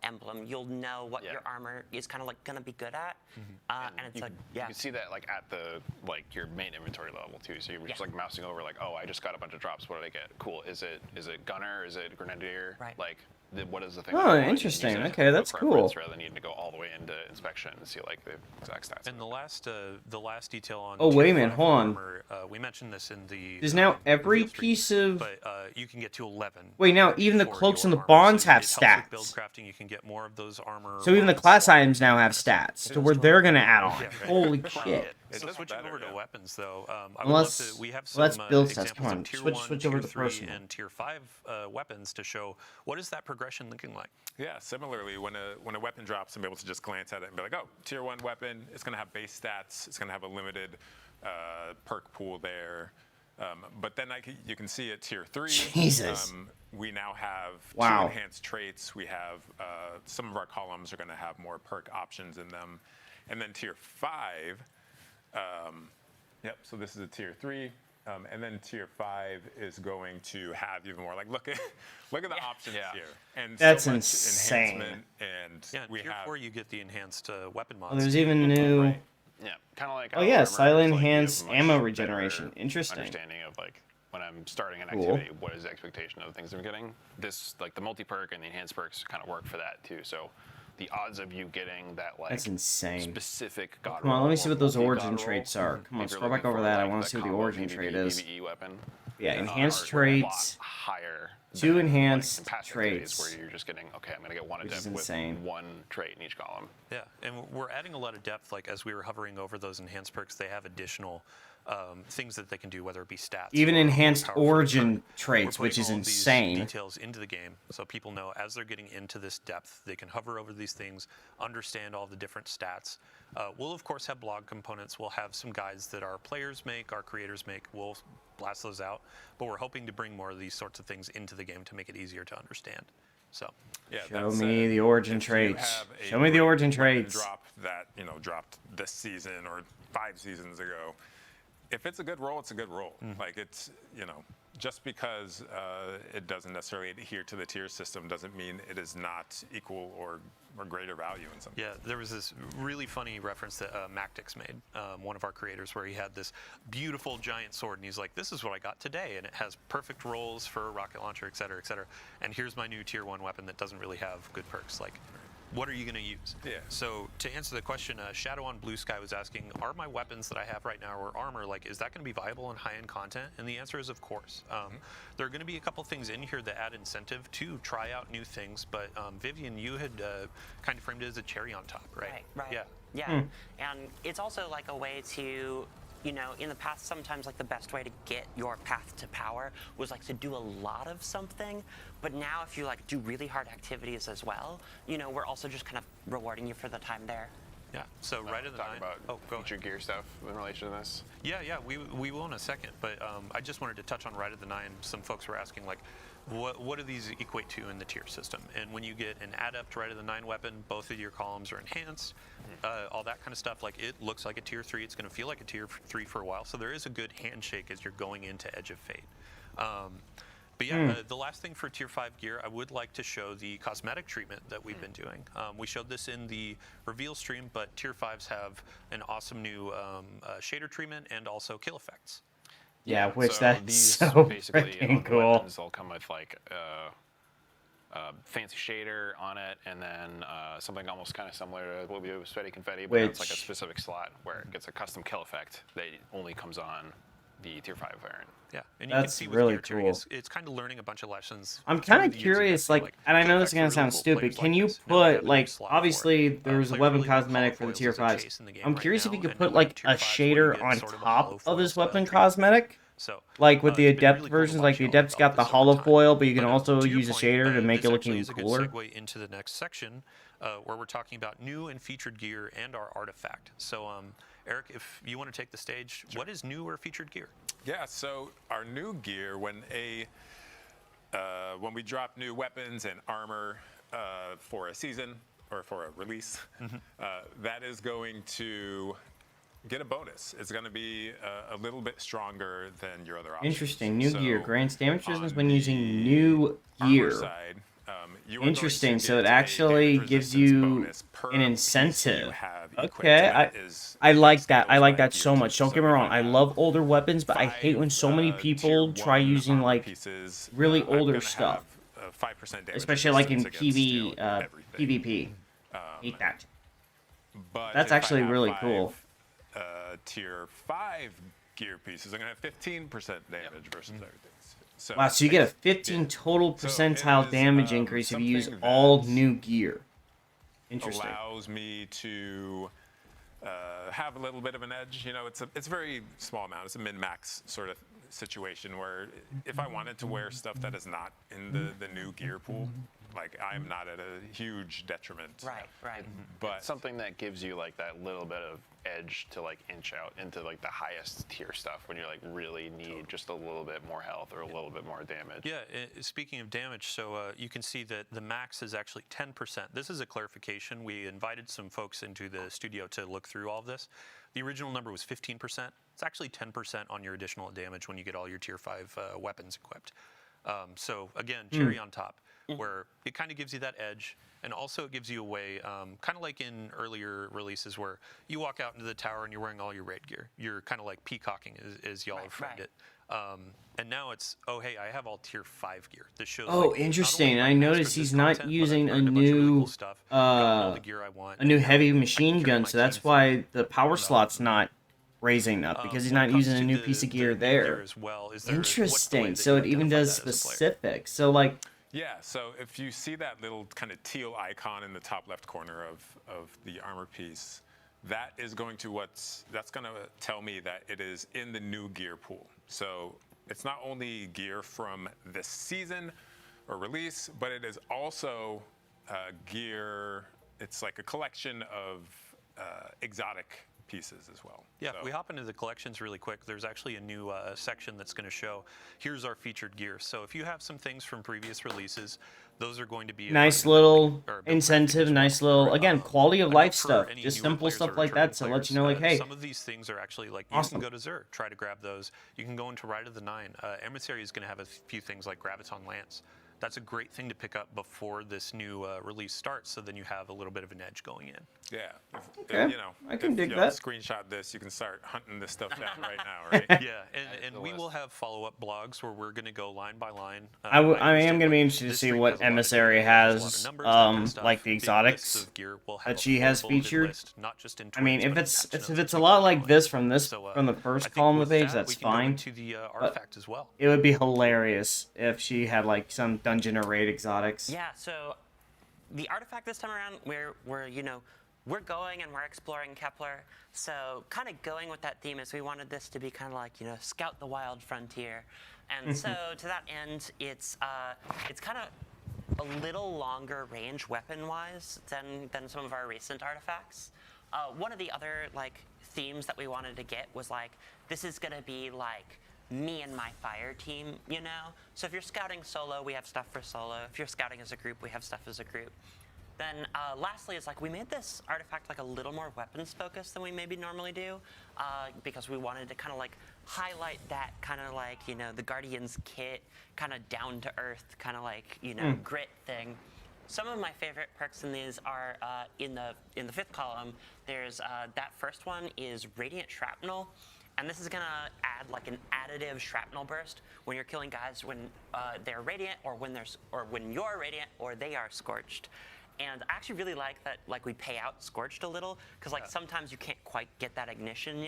emblem. You'll know what your armor is kind of like going to be good at. And it's like, You can see that like at your main inventory level too. So you're just like mousing over like, oh, I just got a bunch of drops. What did I get? Cool. Is it gunner? Is it grenadier? Right. Like, what is the thing? Oh, that I want? interesting. Use it as Okay, a that's preference cool. Rather than needing to go all the way into inspection and see like the exact stats. And the last detail on. Oh, wait a tier minute, 5 hold on. armor, we mentioned this in the. Is now every reveal stream, piece of. But you can get to 11. Wait, now even the for cloaks your and the armor. bonds So have it helps with build stats. crafting. You can get more of those armor. So even the bonds. class items now have stats to where they're gonna add on. Yeah, right. Holy shit. So does switching better, over to yeah. weapons, though, I would Well, love let's- to. We have some let's build stats. examples Come on, of tier switch 1, over tier to 3, personal. and tier 5 weapons to show what is that progression looking like. Yeah, similarly, when a weapon drops, I'm able to just glance at it and be like, oh, tier 1 weapon, it's going to have base stats, it's going to have a limited perk pool there. But then you can see at tier 3, Jesus. we now have Wow. 2 enhanced traits. We have some of our columns are going to have more perk options in them. And then tier 5, so this is a tier 3. And then tier 5 is going to have even more. Like, look at the options here. And That's so much insane. enhancement, and Yeah, we tier have 4 you get the enhanced weapon mods. Oh, there's even new. Yeah, kind of like. Oh how yeah, armor silent is, like, you have enhanced much ammo better regeneration. Interesting. Understanding of like when I'm starting an Cool. activity, what is the expectation of the things I'm getting? This, like the multi-perk and the enhanced perks kind of work for that too. So the odds of you getting that like That's insane. specific god Come on, let me roll see or what those multi-god origin roll, traits are. Come on, if you're scroll back looking over for, that. I like, want the to see what the combo origin PvP, trait is. PvE weapon. Yeah, are enhanced a lot traits. higher. 2 than, enhanced like, in passive activities traits. where you're just getting, okay, I'm gonna get one Which is adept with insane. one trait in each column. Yeah, and we're adding a lot of depth. Like as we were hovering over those enhanced perks, they have additional things that they can do, whether it be stats. Even or enhanced powerful origin perk. traits, We're which putting is all of these insane. details into the game, so people know as they're getting into this depth, they can hover over these things, understand all the different stats. We'll of course have blog components. We'll have some guides that our players make, our creators make. We'll blast those out, but we're hoping to bring more of these sorts of things into the game to make it easier to understand. So, Yeah, Show that me said, the origin if you traits. have a Show me the great origin weapon traits. Drop that dropped this season or 5 seasons ago. If it's a good roll, it's a good roll. Like it's just because it doesn't necessarily adhere to the tier system doesn't mean it is not equal or greater value in some. yeah, there was this really funny reference that Mactix made, one of our creators, where he had this beautiful giant sword, and he's like, "This is what I got today, and it has perfect rolls for a rocket launcher, et cetera, et cetera. And here's my new tier 1 weapon that doesn't really have good perks. Like, what are you going to use?" Yeah. So to answer the question, Shadow on Blue Sky was asking, are my weapons that I have right now or armor, like, is that going to be viable in high-end content? And the answer is, of course. There are going to be a couple things in here that add incentive to try out new things, but Vivian, you had kind of framed it as a cherry on top, right? Right. Yeah. Yeah. And it's also like a way to, in the past, sometimes like the best way to get your path to power was like to do a lot of something. But now if you like do really hard activities as well, we're also just kind of rewarding you for the time there. Yeah. So right at the Talk 9. about Oh, go ahead. featured gear stuff in relation to this. Yeah, we will in a second, but I just wanted to touch on right at the 9. Some folks were asking, like, what do these equate to in the tier system? And when you get an adept right at the 9 weapon, both of your columns are enhanced, all that kind of stuff. Like, it looks like a tier 3. It's going to feel like a tier 3 for a while. So there is a good handshake as you're going into Edge of Fate. But yeah, the last thing for tier 5 gear, I would like to show the cosmetic treatment that we've been doing. We showed this in the reveal stream, but tier 5s have an awesome new shader treatment and also kill effects. Yeah, which so that's these so basically on freaking the cool. weapons, they'll come with like fancy shader on it, and then something almost kind of similar to what we do with Sweaty Confetti, but it's like a Which- specific slot where it gets a custom kill effect that only comes on the tier 5 variant. Yeah, and you can That's see with really gear tiering, cool. it's kind of learning a bunch of lessons. I'm through kind the of years curious, feel like, and I kill know this effects is gonna are really sound cool. stupid. Players Can like you this. Now we have put a new like, slot for it. obviously there's a Players weapon really love cosmetic for the holofoils tier as a 5s. chase in the game I'm right curious if now, you could and put in like tier a 5s where you shader get on sort of a top of holofoil this style weapon treatment. cosmetic. So, Like with the it's been adept really cool to versions, watch like the y'all adept's got develop the this over time. holofoil, but you can But, also to your use a point, shader to make this it look actually even is a good cooler. segue into the next section, where we're talking about new and featured gear and our artifact. So, Eric, if you want to take the stage, what is new or featured gear? Yeah, so our new gear, when we drop new weapons and armor for a season or for a release, that is going to get a bonus. It's going to be a little bit stronger than your other options. Interesting. New gear So grants damage resistance on when using the new armor gear. side, you are going to Interesting. So get it a actually damage gives resistance you bonus per an piece you incentive. have equipped, Okay, and that is I like that. I skills like by that so gear much. too. Don't So get me if wrong. I love older weapons, but I hate when so many people tier try 1 using armor like pieces, really I'm older gonna stuff, have, 5% damage especially like in resistance against, everything. PvP. Hate that. But That's if I actually have really 5, cool. Tier 5 gear pieces, I'm gonna have 15% damage versus everything. So Wow, so you get a it's- 15 yeah. total So it percentile is, damage increase if you use something all that new gear. Interesting. allows me to have a little bit of an edge. It's a very small amount. It's a min-max sort of situation where if I wanted to wear stuff that is not in the new gear pool, like I'm not at a huge detriment. Right. But Something that gives you like that little bit of edge to like inch out into like the highest tier stuff when you like really need just a little bit more health or a little bit more damage. Yeah, speaking of damage, so you can see that the max is actually 10%. This is a clarification. We invited some folks into the studio to look through all of this. The original number was 15%. It's actually 10% on your additional damage when you get all your tier 5 weapons equipped. So again, cherry on top, where it kind of gives you that edge. And also it gives you a way, kind of like in earlier releases where you walk out into the tower and you're wearing all your raid gear. You're kind of like peacocking, as y'all have framed it. And now it's, oh, hey, I have all tier 5 gear. This shows. Oh, like, interesting. I noticed he's not using a new a new heavy machine gun, so that's why the power slot's not raising up, because he's not using a new piece of gear there. Interesting. So it even does specific. So like. Yeah, so if you see that little kind of teal icon in the top left corner of the armor piece, that is going to that's going to tell me that it is in the new gear pool. So it's not only gear from this season or release, but it is also gear. It's like a collection of exotic pieces as well. Yeah, so. if we hop into the collections really quick, there's actually a new section that's going to show, here's our featured gear. So if you have some things from previous releases, those are going to be nice little incentive, nice little, again, quality of life stuff, just simple stuff like that, so let you know, like, hey. Some of these things are actually, like, awesome. You can go to Xur, try to grab those. You can go into Ride of the Nine. Emissary is going to have a few things like Graviton Lance. That's a great thing to pick up before this new release starts, so then you have a little bit of an edge going in. Yeah. Okay. You know, I can dig that. that. Screenshot this, you can start hunting this stuff down right now, right? Yeah, and we will have follow-up blogs where we're going to go line by line. I am going to be interested to see what Emissary has, like the exotics that she has featured. I mean, if it's a lot like this from the first column of the page, that's fine. It would be hilarious if she had like some dungeon or raid exotics. Yeah, so the artifact this time around, we're going and we're exploring Kepler. So kind of going with that theme is we wanted this to be kind of like, scout the wild frontier. And so to that end, it's kind of a little longer range weapon-wise than some of our recent artifacts. One of the other like themes that we wanted to get was like, this is going to be like me and my fire team, So if you're scouting solo, we have stuff for solo. If you're scouting as a group, we have stuff as a group. Then lastly is like we made this artifact like a little more weapons focused than we maybe normally do, because we wanted to kind of like highlight that kind of like, the Guardians kit, kind of down to earth, kind of like, grit thing. Some of my favorite perks in these are in the fifth column. There's that first one is Radiant Shrapnel. And this is going to add like an additive shrapnel burst when you're killing guys when they're radiant or when you're radiant or they are scorched. And I actually really like that, like we pay out Scorched a little, because like sometimes you can't quite get that ignition,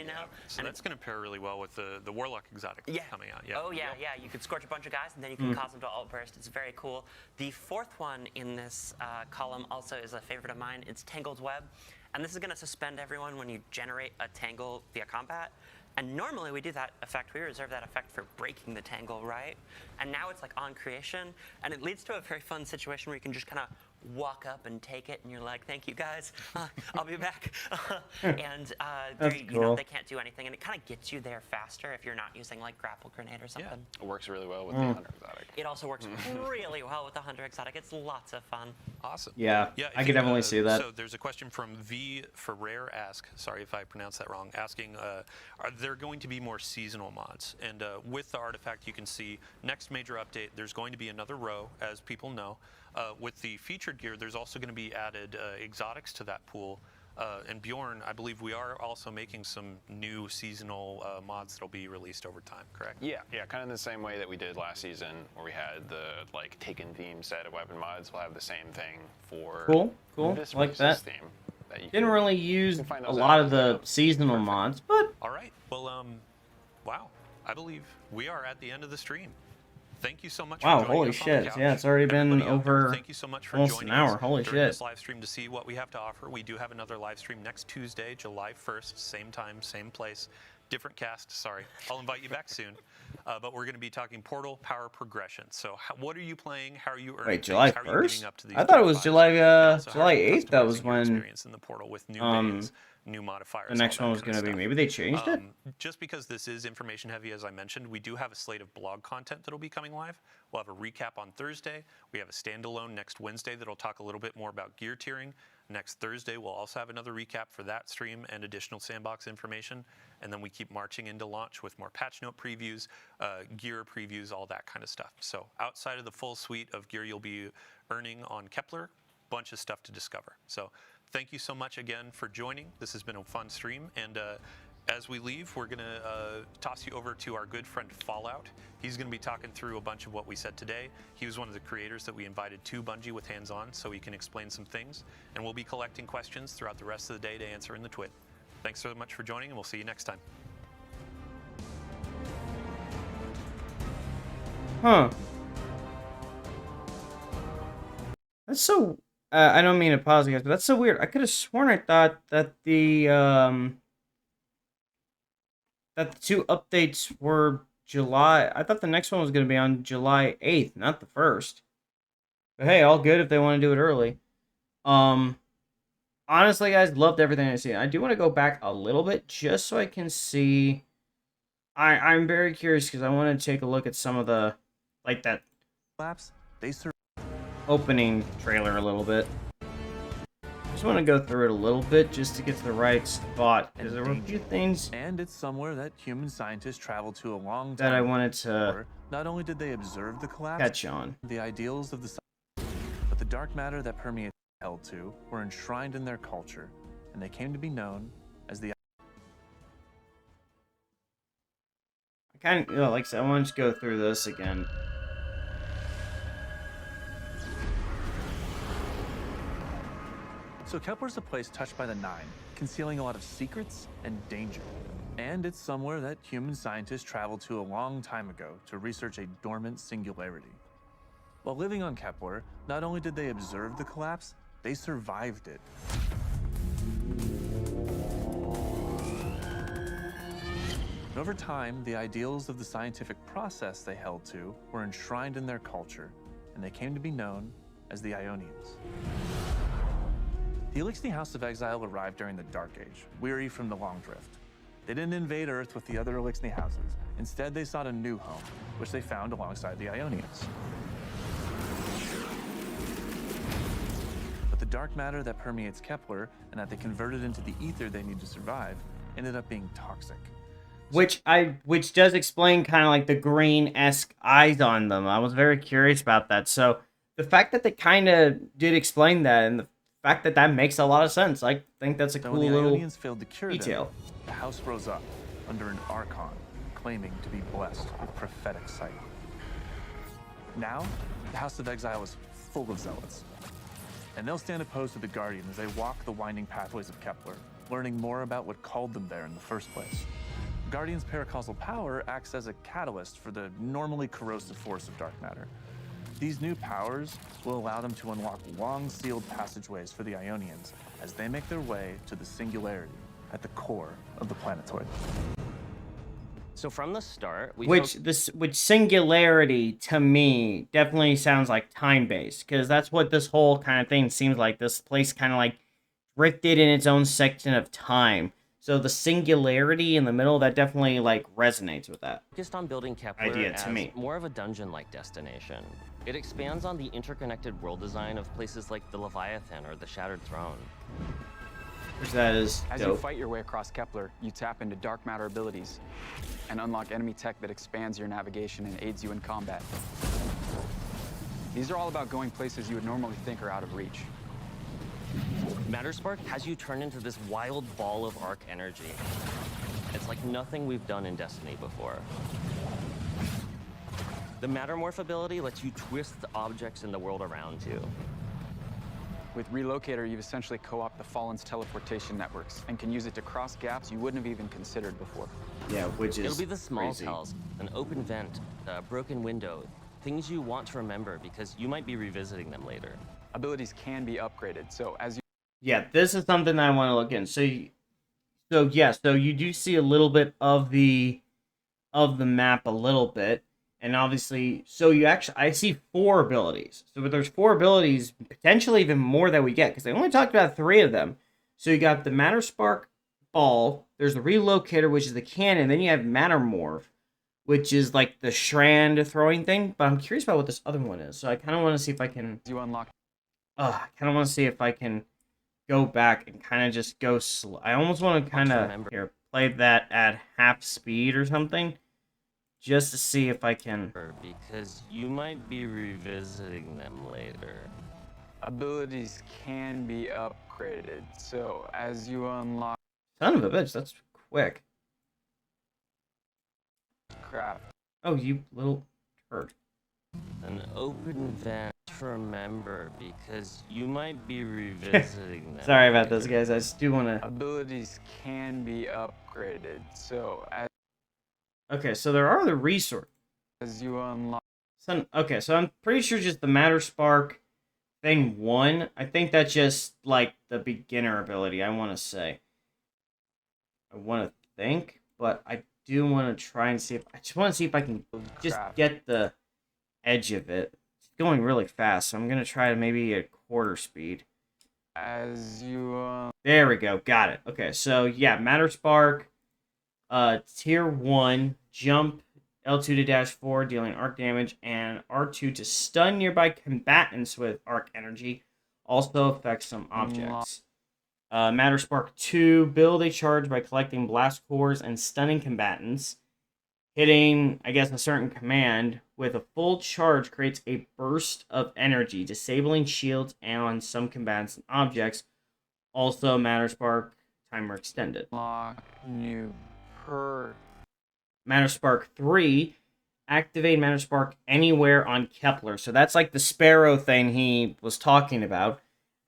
So and that's going to pair really well with the Warlock exotic coming out. Yeah. Oh yeah. You could Scorch a bunch of guys, and then you can cause them to alt burst. It's very cool. The fourth one in this column also is a favorite of mine. It's Tangled Web, and this is going to suspend everyone when you generate a tangle via combat. And normally we do that effect, we reserve that effect for breaking the tangle, right? And now it's like on creation, and it leads to a very fun situation where you can just kind of walk up and take it, and you're like, thank you guys, I'll be back. And they can't do anything, and it kind of gets you there faster if you're not using like grapple grenade or something. Yeah. It works really well with the Hunter exotic. It also works really well with the Hunter exotic. It's lots of fun. Awesome. Yeah, I can definitely see that. So there's a question from V Ferrer sorry if I pronounced that wrong, asking, are there going to be more seasonal mods? And with the artifact, you can see next major update, there's going to be another row, as people know. With the featured gear, there's also going to be added exotics to that pool. And Bjorn, I believe we are also making some new seasonal mods that'll be released over time, correct? Yeah, kind of the same way that we did last season, where we had the like Taken theme set of weapon mods. We'll have the same thing for cool. this like that. theme. Didn't really use a lot of the seasonal mods, but all right. Well, wow. I believe we are at the end of the stream. Thank you so much. Wow, for joining holy us on shit! the couch. Yeah, it's already been over thank you so much for almost joining an hour. us Holy during shit! This live stream to see what we have to offer. We do have another live stream next Tuesday, July 1st, same time, same place, different cast. Sorry, I'll invite you back soon. But we're going to be talking Portal Power Progression. So, what are you playing? How are you earning? Wait, July things? How are you getting 1st? up to these I thought it was top July fives? July And also, how are you 8th. That was customizing your when experience in the Portal with new bans, new modifiers. the next all one that was kind going of to be. stuff. Maybe they changed it. Just because this is information heavy, as I mentioned, we do have a slate of blog content that'll be coming live. We'll have a recap on Thursday. We have a standalone next Wednesday that'll talk a little bit more about gear tiering. Next Thursday, we'll also have another recap for that stream and additional sandbox information. And then we keep marching into launch with more patch note previews, gear previews, all that kind of stuff. So outside of the full suite of gear you'll be earning on Kepler, bunch of stuff to discover. So thank you so much again for joining. This has been a fun stream, and as we leave, we're going to toss you over to our good friend Fallout. He's going to be talking through a bunch of what we said today. He was one of the creators that we invited to Bungie with hands-on, so he can explain some things. And we'll be collecting questions throughout the rest of the day to answer in the Twit. Thanks so much for joining, and we'll see you next time. Huh. That's so... I don't mean to pause, guys, but that's so weird. I could have sworn I thought that the, that the 2 updates were July. I thought the next one was going to be on July 8th, not the 1st. But hey, all good if they want to do it early. Honestly, guys, loved everything I see. I do want to go back a little bit just so I can see... I'm very curious because I want to take a look at some of the... Like that opening trailer a little bit. Just want to go through it a little bit just to get to the right spot because there were a few things And it's somewhere that human scientists traveled to a long time that I wanted to before. Not only did they observe the collapse, catch on. the ideals of the but the dark matter that permeates held to were enshrined in their culture, and they came to be known as the I kind of, like I said, I want to just go through this again. So Kepler's a place touched by the Nine, concealing a lot of secrets and danger. And it's somewhere that human scientists traveled to a long time ago to research a dormant singularity. While living on Kepler, not only did they observe the collapse, they survived it. And over time, the ideals of the scientific process they held to were enshrined in their culture, and they came to be known as the Ionians. The Elixni House of Exile arrived during the Dark Age, weary from the Long Drift. They didn't invade Earth with the other Elixni houses. Instead, they sought a new home, which they found alongside the Ionians. But the dark matter that permeates Kepler and that they converted into the ether they need to survive ended up being toxic. Which does explain kind of like the green-esque eyes on them. I was very curious about that. So the fact that they kind of did explain that, and the fact that that makes a lot of sense, I think that's a So cool when the little Ionians failed to cure detail. them, the house rose up under an archon claiming to be blessed with prophetic sight. Now, the House of Exile is full of zealots, and they'll stand opposed to the Guardian as they walk the winding pathways of Kepler, learning more about what called them there in the first place. Guardian's paracausal power acts as a catalyst for the normally corrosive force of dark matter. These new powers will allow them to unlock long sealed passageways for the Ionians as they make their way to the singularity at the core of the planetoid. So from the start, Which singularity to me definitely sounds like time-based, because that's what this whole kind of thing seems like. This place kind of like drifted in its own section of time. So the singularity in the middle, that definitely like resonates with that focused on building Kepler idea as to me. more of a dungeon-like destination. It expands on the interconnected world design of places like the Leviathan or the Shattered Throne. Which that is As you dope. fight your way across Kepler, you tap into dark matter abilities and unlock enemy tech that expands your navigation and aids you in combat. These are all about going places you would normally think are out of reach. Matterspark has you turn into this wild ball of arc energy. It's like nothing we've done in Destiny before. The Mattermorph ability lets you twist the objects in the world around you. With Relocator, you've essentially co-opted the Fallen's teleportation networks and can use it to cross gaps you wouldn't have even considered before. Yeah, which is It'll be the small crazy. tells, an open vent, a broken window, things you want to remember because you might be revisiting them later. Abilities can be upgraded, so as you Yeah, this is something I want to look in. So you do see a little bit of the map a little bit. And obviously, so you actually, I see 4 abilities. So there's 4 abilities, potentially even more that we get, because they only talked about 3 of them. So you got the Matterspark Ball, there's the Relocator, which is the cannon, then you have Mattermorph, which is like the strand throwing thing. But I'm curious about what this other one is. So I kind of want to see if I can, unlock I kind of want to see if I can go back and kind of just go slow. I almost want to kind of, here, play that at half speed or something. Just to see if I can... Because you might be revisiting them later. Abilities can be upgraded, so as you unlock Son of a bitch, that's quick. craft. Oh, you little turd. An open vent to remember because you might be revisiting them. Sorry about this, guys. I just do want to... Abilities can be upgraded, so Okay, so there are the resources. as you unlock Okay, so I'm pretty sure just the Matter Spark thing 1. I think that's just, like, the beginner ability, I want to say. I want to think, but I do want to try and see if... I just want to see if I can just get the edge of it. It's going really fast, so I'm going to try to maybe a quarter speed. as you There we go, got it. Okay, so yeah, Matter Spark, Tier 1, jump L2 to dash forward, dealing arc damage, and R2 to stun nearby combatants with arc energy. Also affects some objects. Matter Spark 2, build a charge by collecting blast cores and stunning combatants. Hitting, I guess, a certain command with a full charge creates a burst of energy, disabling shields on some combatants and objects. Also, Matter Spark timer extended. unlock new perk. Matter Spark 3, activate Matter Spark anywhere on Kepler. So that's like the Sparrow thing he was talking about.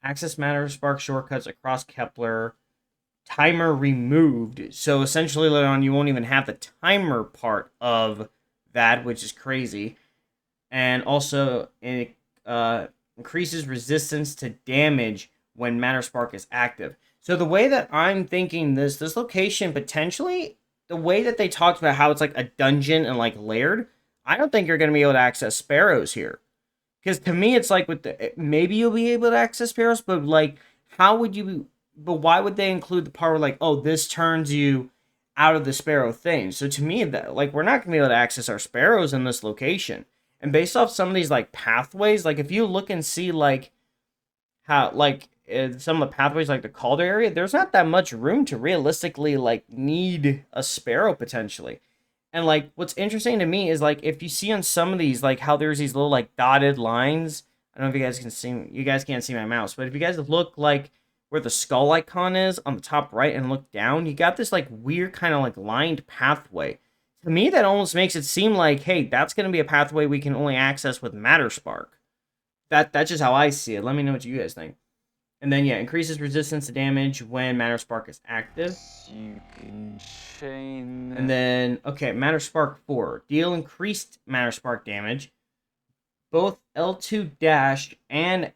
Access Matter Spark shortcuts across Kepler. Timer removed. So essentially, later on, you won't even have the timer part of that, which is crazy. And also, it increases resistance to damage when Matter Spark is active. So the way that I'm thinking this location potentially, the way that they talked about how it's like a dungeon and like layered, I don't think you're going to be able to access sparrows here. Because to me, it's like with the, maybe you'll be able to access sparrows, but like, how would you, but why would they include the part where like, oh, this turns you out of the sparrow thing? So to me, that like, we're not going to be able to access our sparrows in this location. And based off some of these like pathways, like if you look and see like how, like, some of the pathways like the Calder area, there's not that much room to realistically like need a sparrow potentially. And like what's interesting to me is like if you see on some of these like how there's these little like dotted lines. I don't know if you guys can see, you guys can't see my mouse, but if you guys look like where the skull icon is on the top right and look down, you got this like weird kind of like lined pathway. To me, that almost makes it seem like, hey, that's going to be a pathway we can only access with Matter Spark. That's just how I see it. Let me know what you guys think. And then, yeah, increases resistance to damage when Matter Spark is active. You can chain. And then, okay, Matter Spark 4. Deal increased Matter Spark damage. Both L2 dash and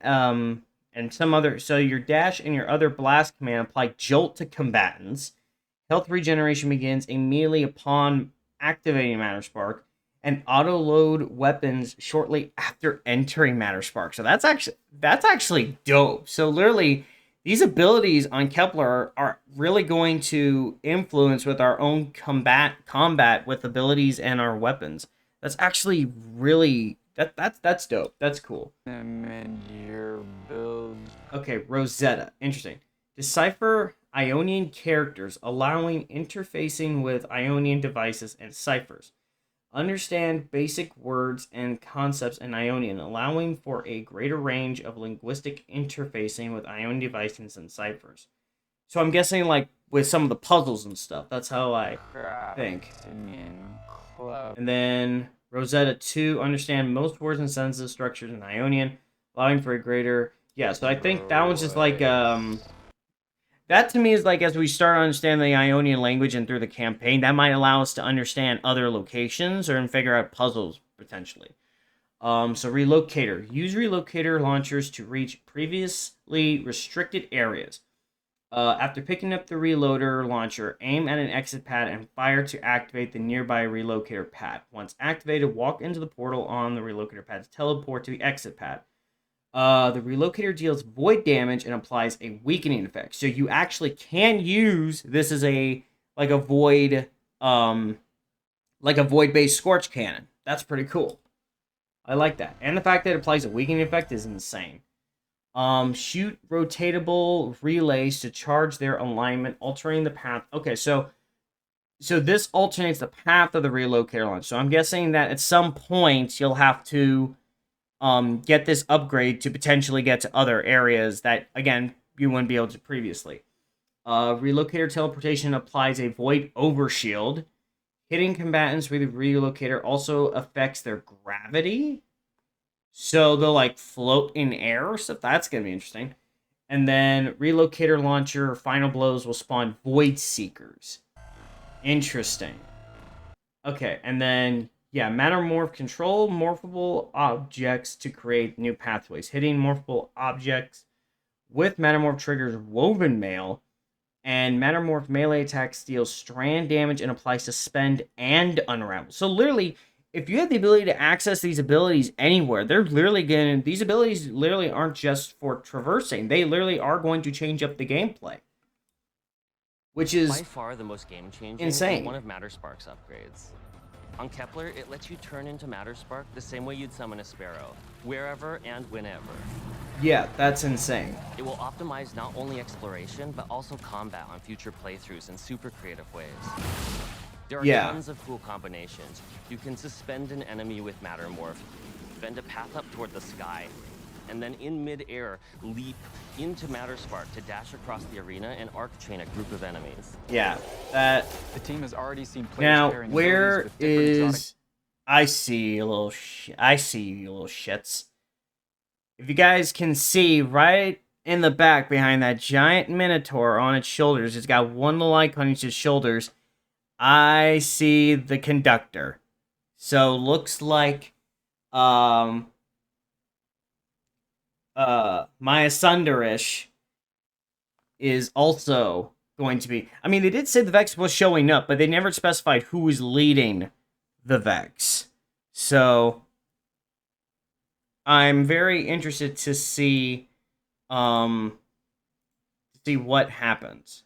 some other... So your dash and your other blast command apply jolt to combatants. Health regeneration begins immediately upon activating Matter Spark. And auto-load weapons shortly after entering Matter Spark. So that's actually dope. So literally, these abilities on Kepler are really going to influence with our own combat with abilities and our weapons. That's actually really that's dope. That's cool. And your build. Okay, Rosetta. Interesting. Decipher Ionian characters, allowing interfacing with Ionian devices and ciphers. Understand basic words and concepts in Ionian, allowing for a greater range of linguistic interfacing with Ionian devices and ciphers. So I'm guessing, like, with some of the puzzles and stuff. That's how I think. And then Rosetta 2, understand most words and sentences structured in Ionian, allowing for a greater... Yeah, so I think that one's just like, that to me is like, as we start understanding the Ionian language and through the campaign, that might allow us to understand other locations or figure out puzzles, potentially. So Relocator. Use Relocator launchers to reach previously restricted areas. After picking up the Reloader launcher, aim at an exit pad and fire to activate the nearby Relocator pad. Once activated, walk into the portal on the Relocator pad to teleport to the exit pad. The Relocator deals void damage and applies a weakening effect. So you actually can use this as a void based Scorch Cannon. That's pretty cool. I like that. And the fact that it applies a weakening effect is insane. Shoot rotatable relays to charge their alignment, altering the path. Okay, so this alternates the path of the Relocator launch. So I'm guessing that at some point you'll have to get this upgrade to potentially get to other areas that, again, you wouldn't be able to previously. Relocator teleportation applies a void overshield. Hitting combatants with a relocator also affects their gravity. So they'll like float in air, so that's going to be interesting. And then relocator launcher final blows will spawn void seekers. Interesting. Okay, and then yeah, Mattermorph control morphable objects to create new pathways. Hitting morphable objects with Mattermorph triggers Woven Mail, and Mattermorph melee attack deals strand damage and applies Suspend and Unravel. So literally, if you have the ability to access these abilities anywhere, they're literally going to... These abilities literally aren't just for traversing. They literally are going to change up the gameplay. Which is by far the most game-changing insane. and one of Matterspark's upgrades. On Kepler, it lets you turn into Matterspark the same way you'd summon a Sparrow, wherever and whenever. Yeah, that's insane. It will optimize not only exploration, but also combat on future playthroughs in super creative ways. There are tons of cool combinations. You can suspend an enemy with Mattermorph, bend a path up toward the sky, and then in mid-air, leap into Matterspark to dash across the arena and arc chain a group of enemies. Yeah, that... The team has already seen players Now, pairing where abilities with different is... I see you little shits. If you guys can see, right in the back behind that giant Minotaur on its shoulders, it's got one little icon on each of its shoulders. I see the conductor. So, looks like, Maya Sunderish is also going to be... I mean, they did say the Vex was showing up, but they never specified who was leading the Vex. So, I'm very interested to see what happens.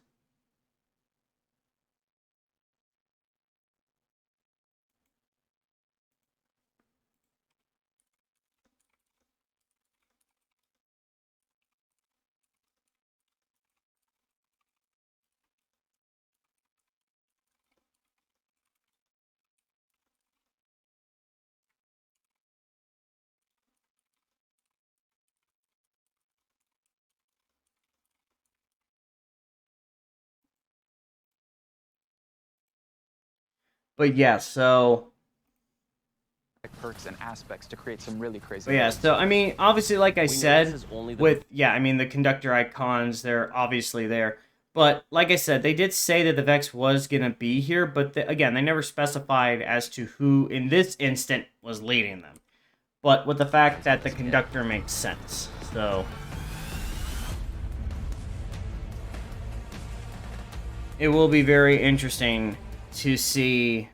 But yeah, so... perks and aspects to create some really crazy... But yeah, so, I mean, obviously, like I said, with... Yeah, I mean, the conductor icons, they're obviously there. But, like I said, they did say that the Vex was going to be here, but, again, they never specified as to who, in this instant, was leading them. But with the fact that the conductor makes sense, so... It will be very interesting to see...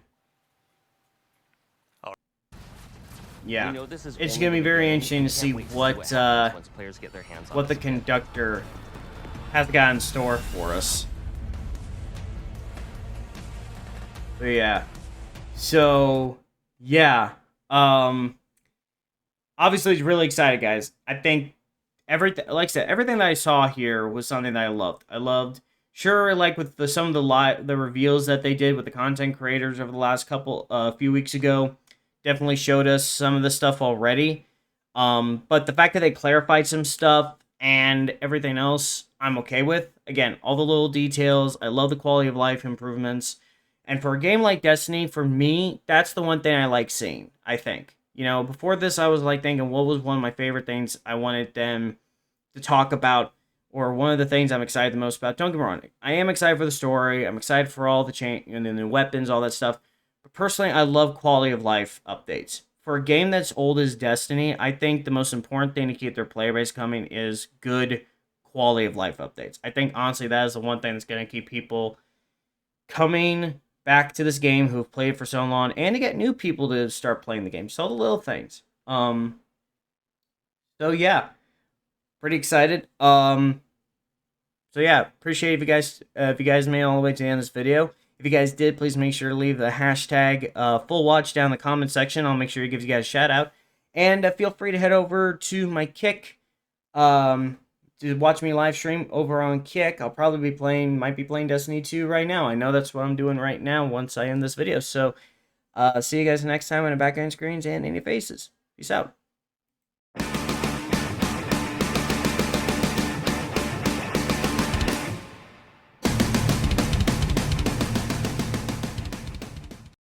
Yeah, it's going to be very interesting to see what the conductor has got in store for us. But yeah, so yeah, obviously it's really excited, guys. I think everything, like I said, everything that I saw here was something that I loved. Sure, like with some of the reveals that they did with the content creators over the last few weeks ago. Definitely showed us some of the stuff already. But the fact that they clarified some stuff and everything else, I'm okay with. Again, all the little details. I love the quality of life improvements. And for a game like Destiny, for me, that's the one thing I like seeing, I think. You know, before this, I was like thinking, what was one of my favorite things I wanted them to talk about? Or one of the things I'm excited the most about. Don't get me wrong. I am excited for the story. I'm excited for all the change and the new weapons, all that stuff. Personally, I love quality of life updates. For a game that's old as Destiny, I think the most important thing to keep their player base coming is good quality of life updates. I think, honestly, that is the one thing that's going to keep people coming back to this game who've played for so long, and to get new people to start playing the game. So all the little things. So yeah, pretty excited. So yeah, appreciate if you guys made it all the way to the end of this video. If you guys did, please make sure to leave the hashtag full watch down in the comment section. I'll make sure to give you guys a shout out. And feel free to head over to my Kick to watch me live stream over on Kick. I'll probably might be playing Destiny 2 right now. I know that's what I'm doing right now once I end this video. So see you guys next time on the back end screens and in your faces. Peace out.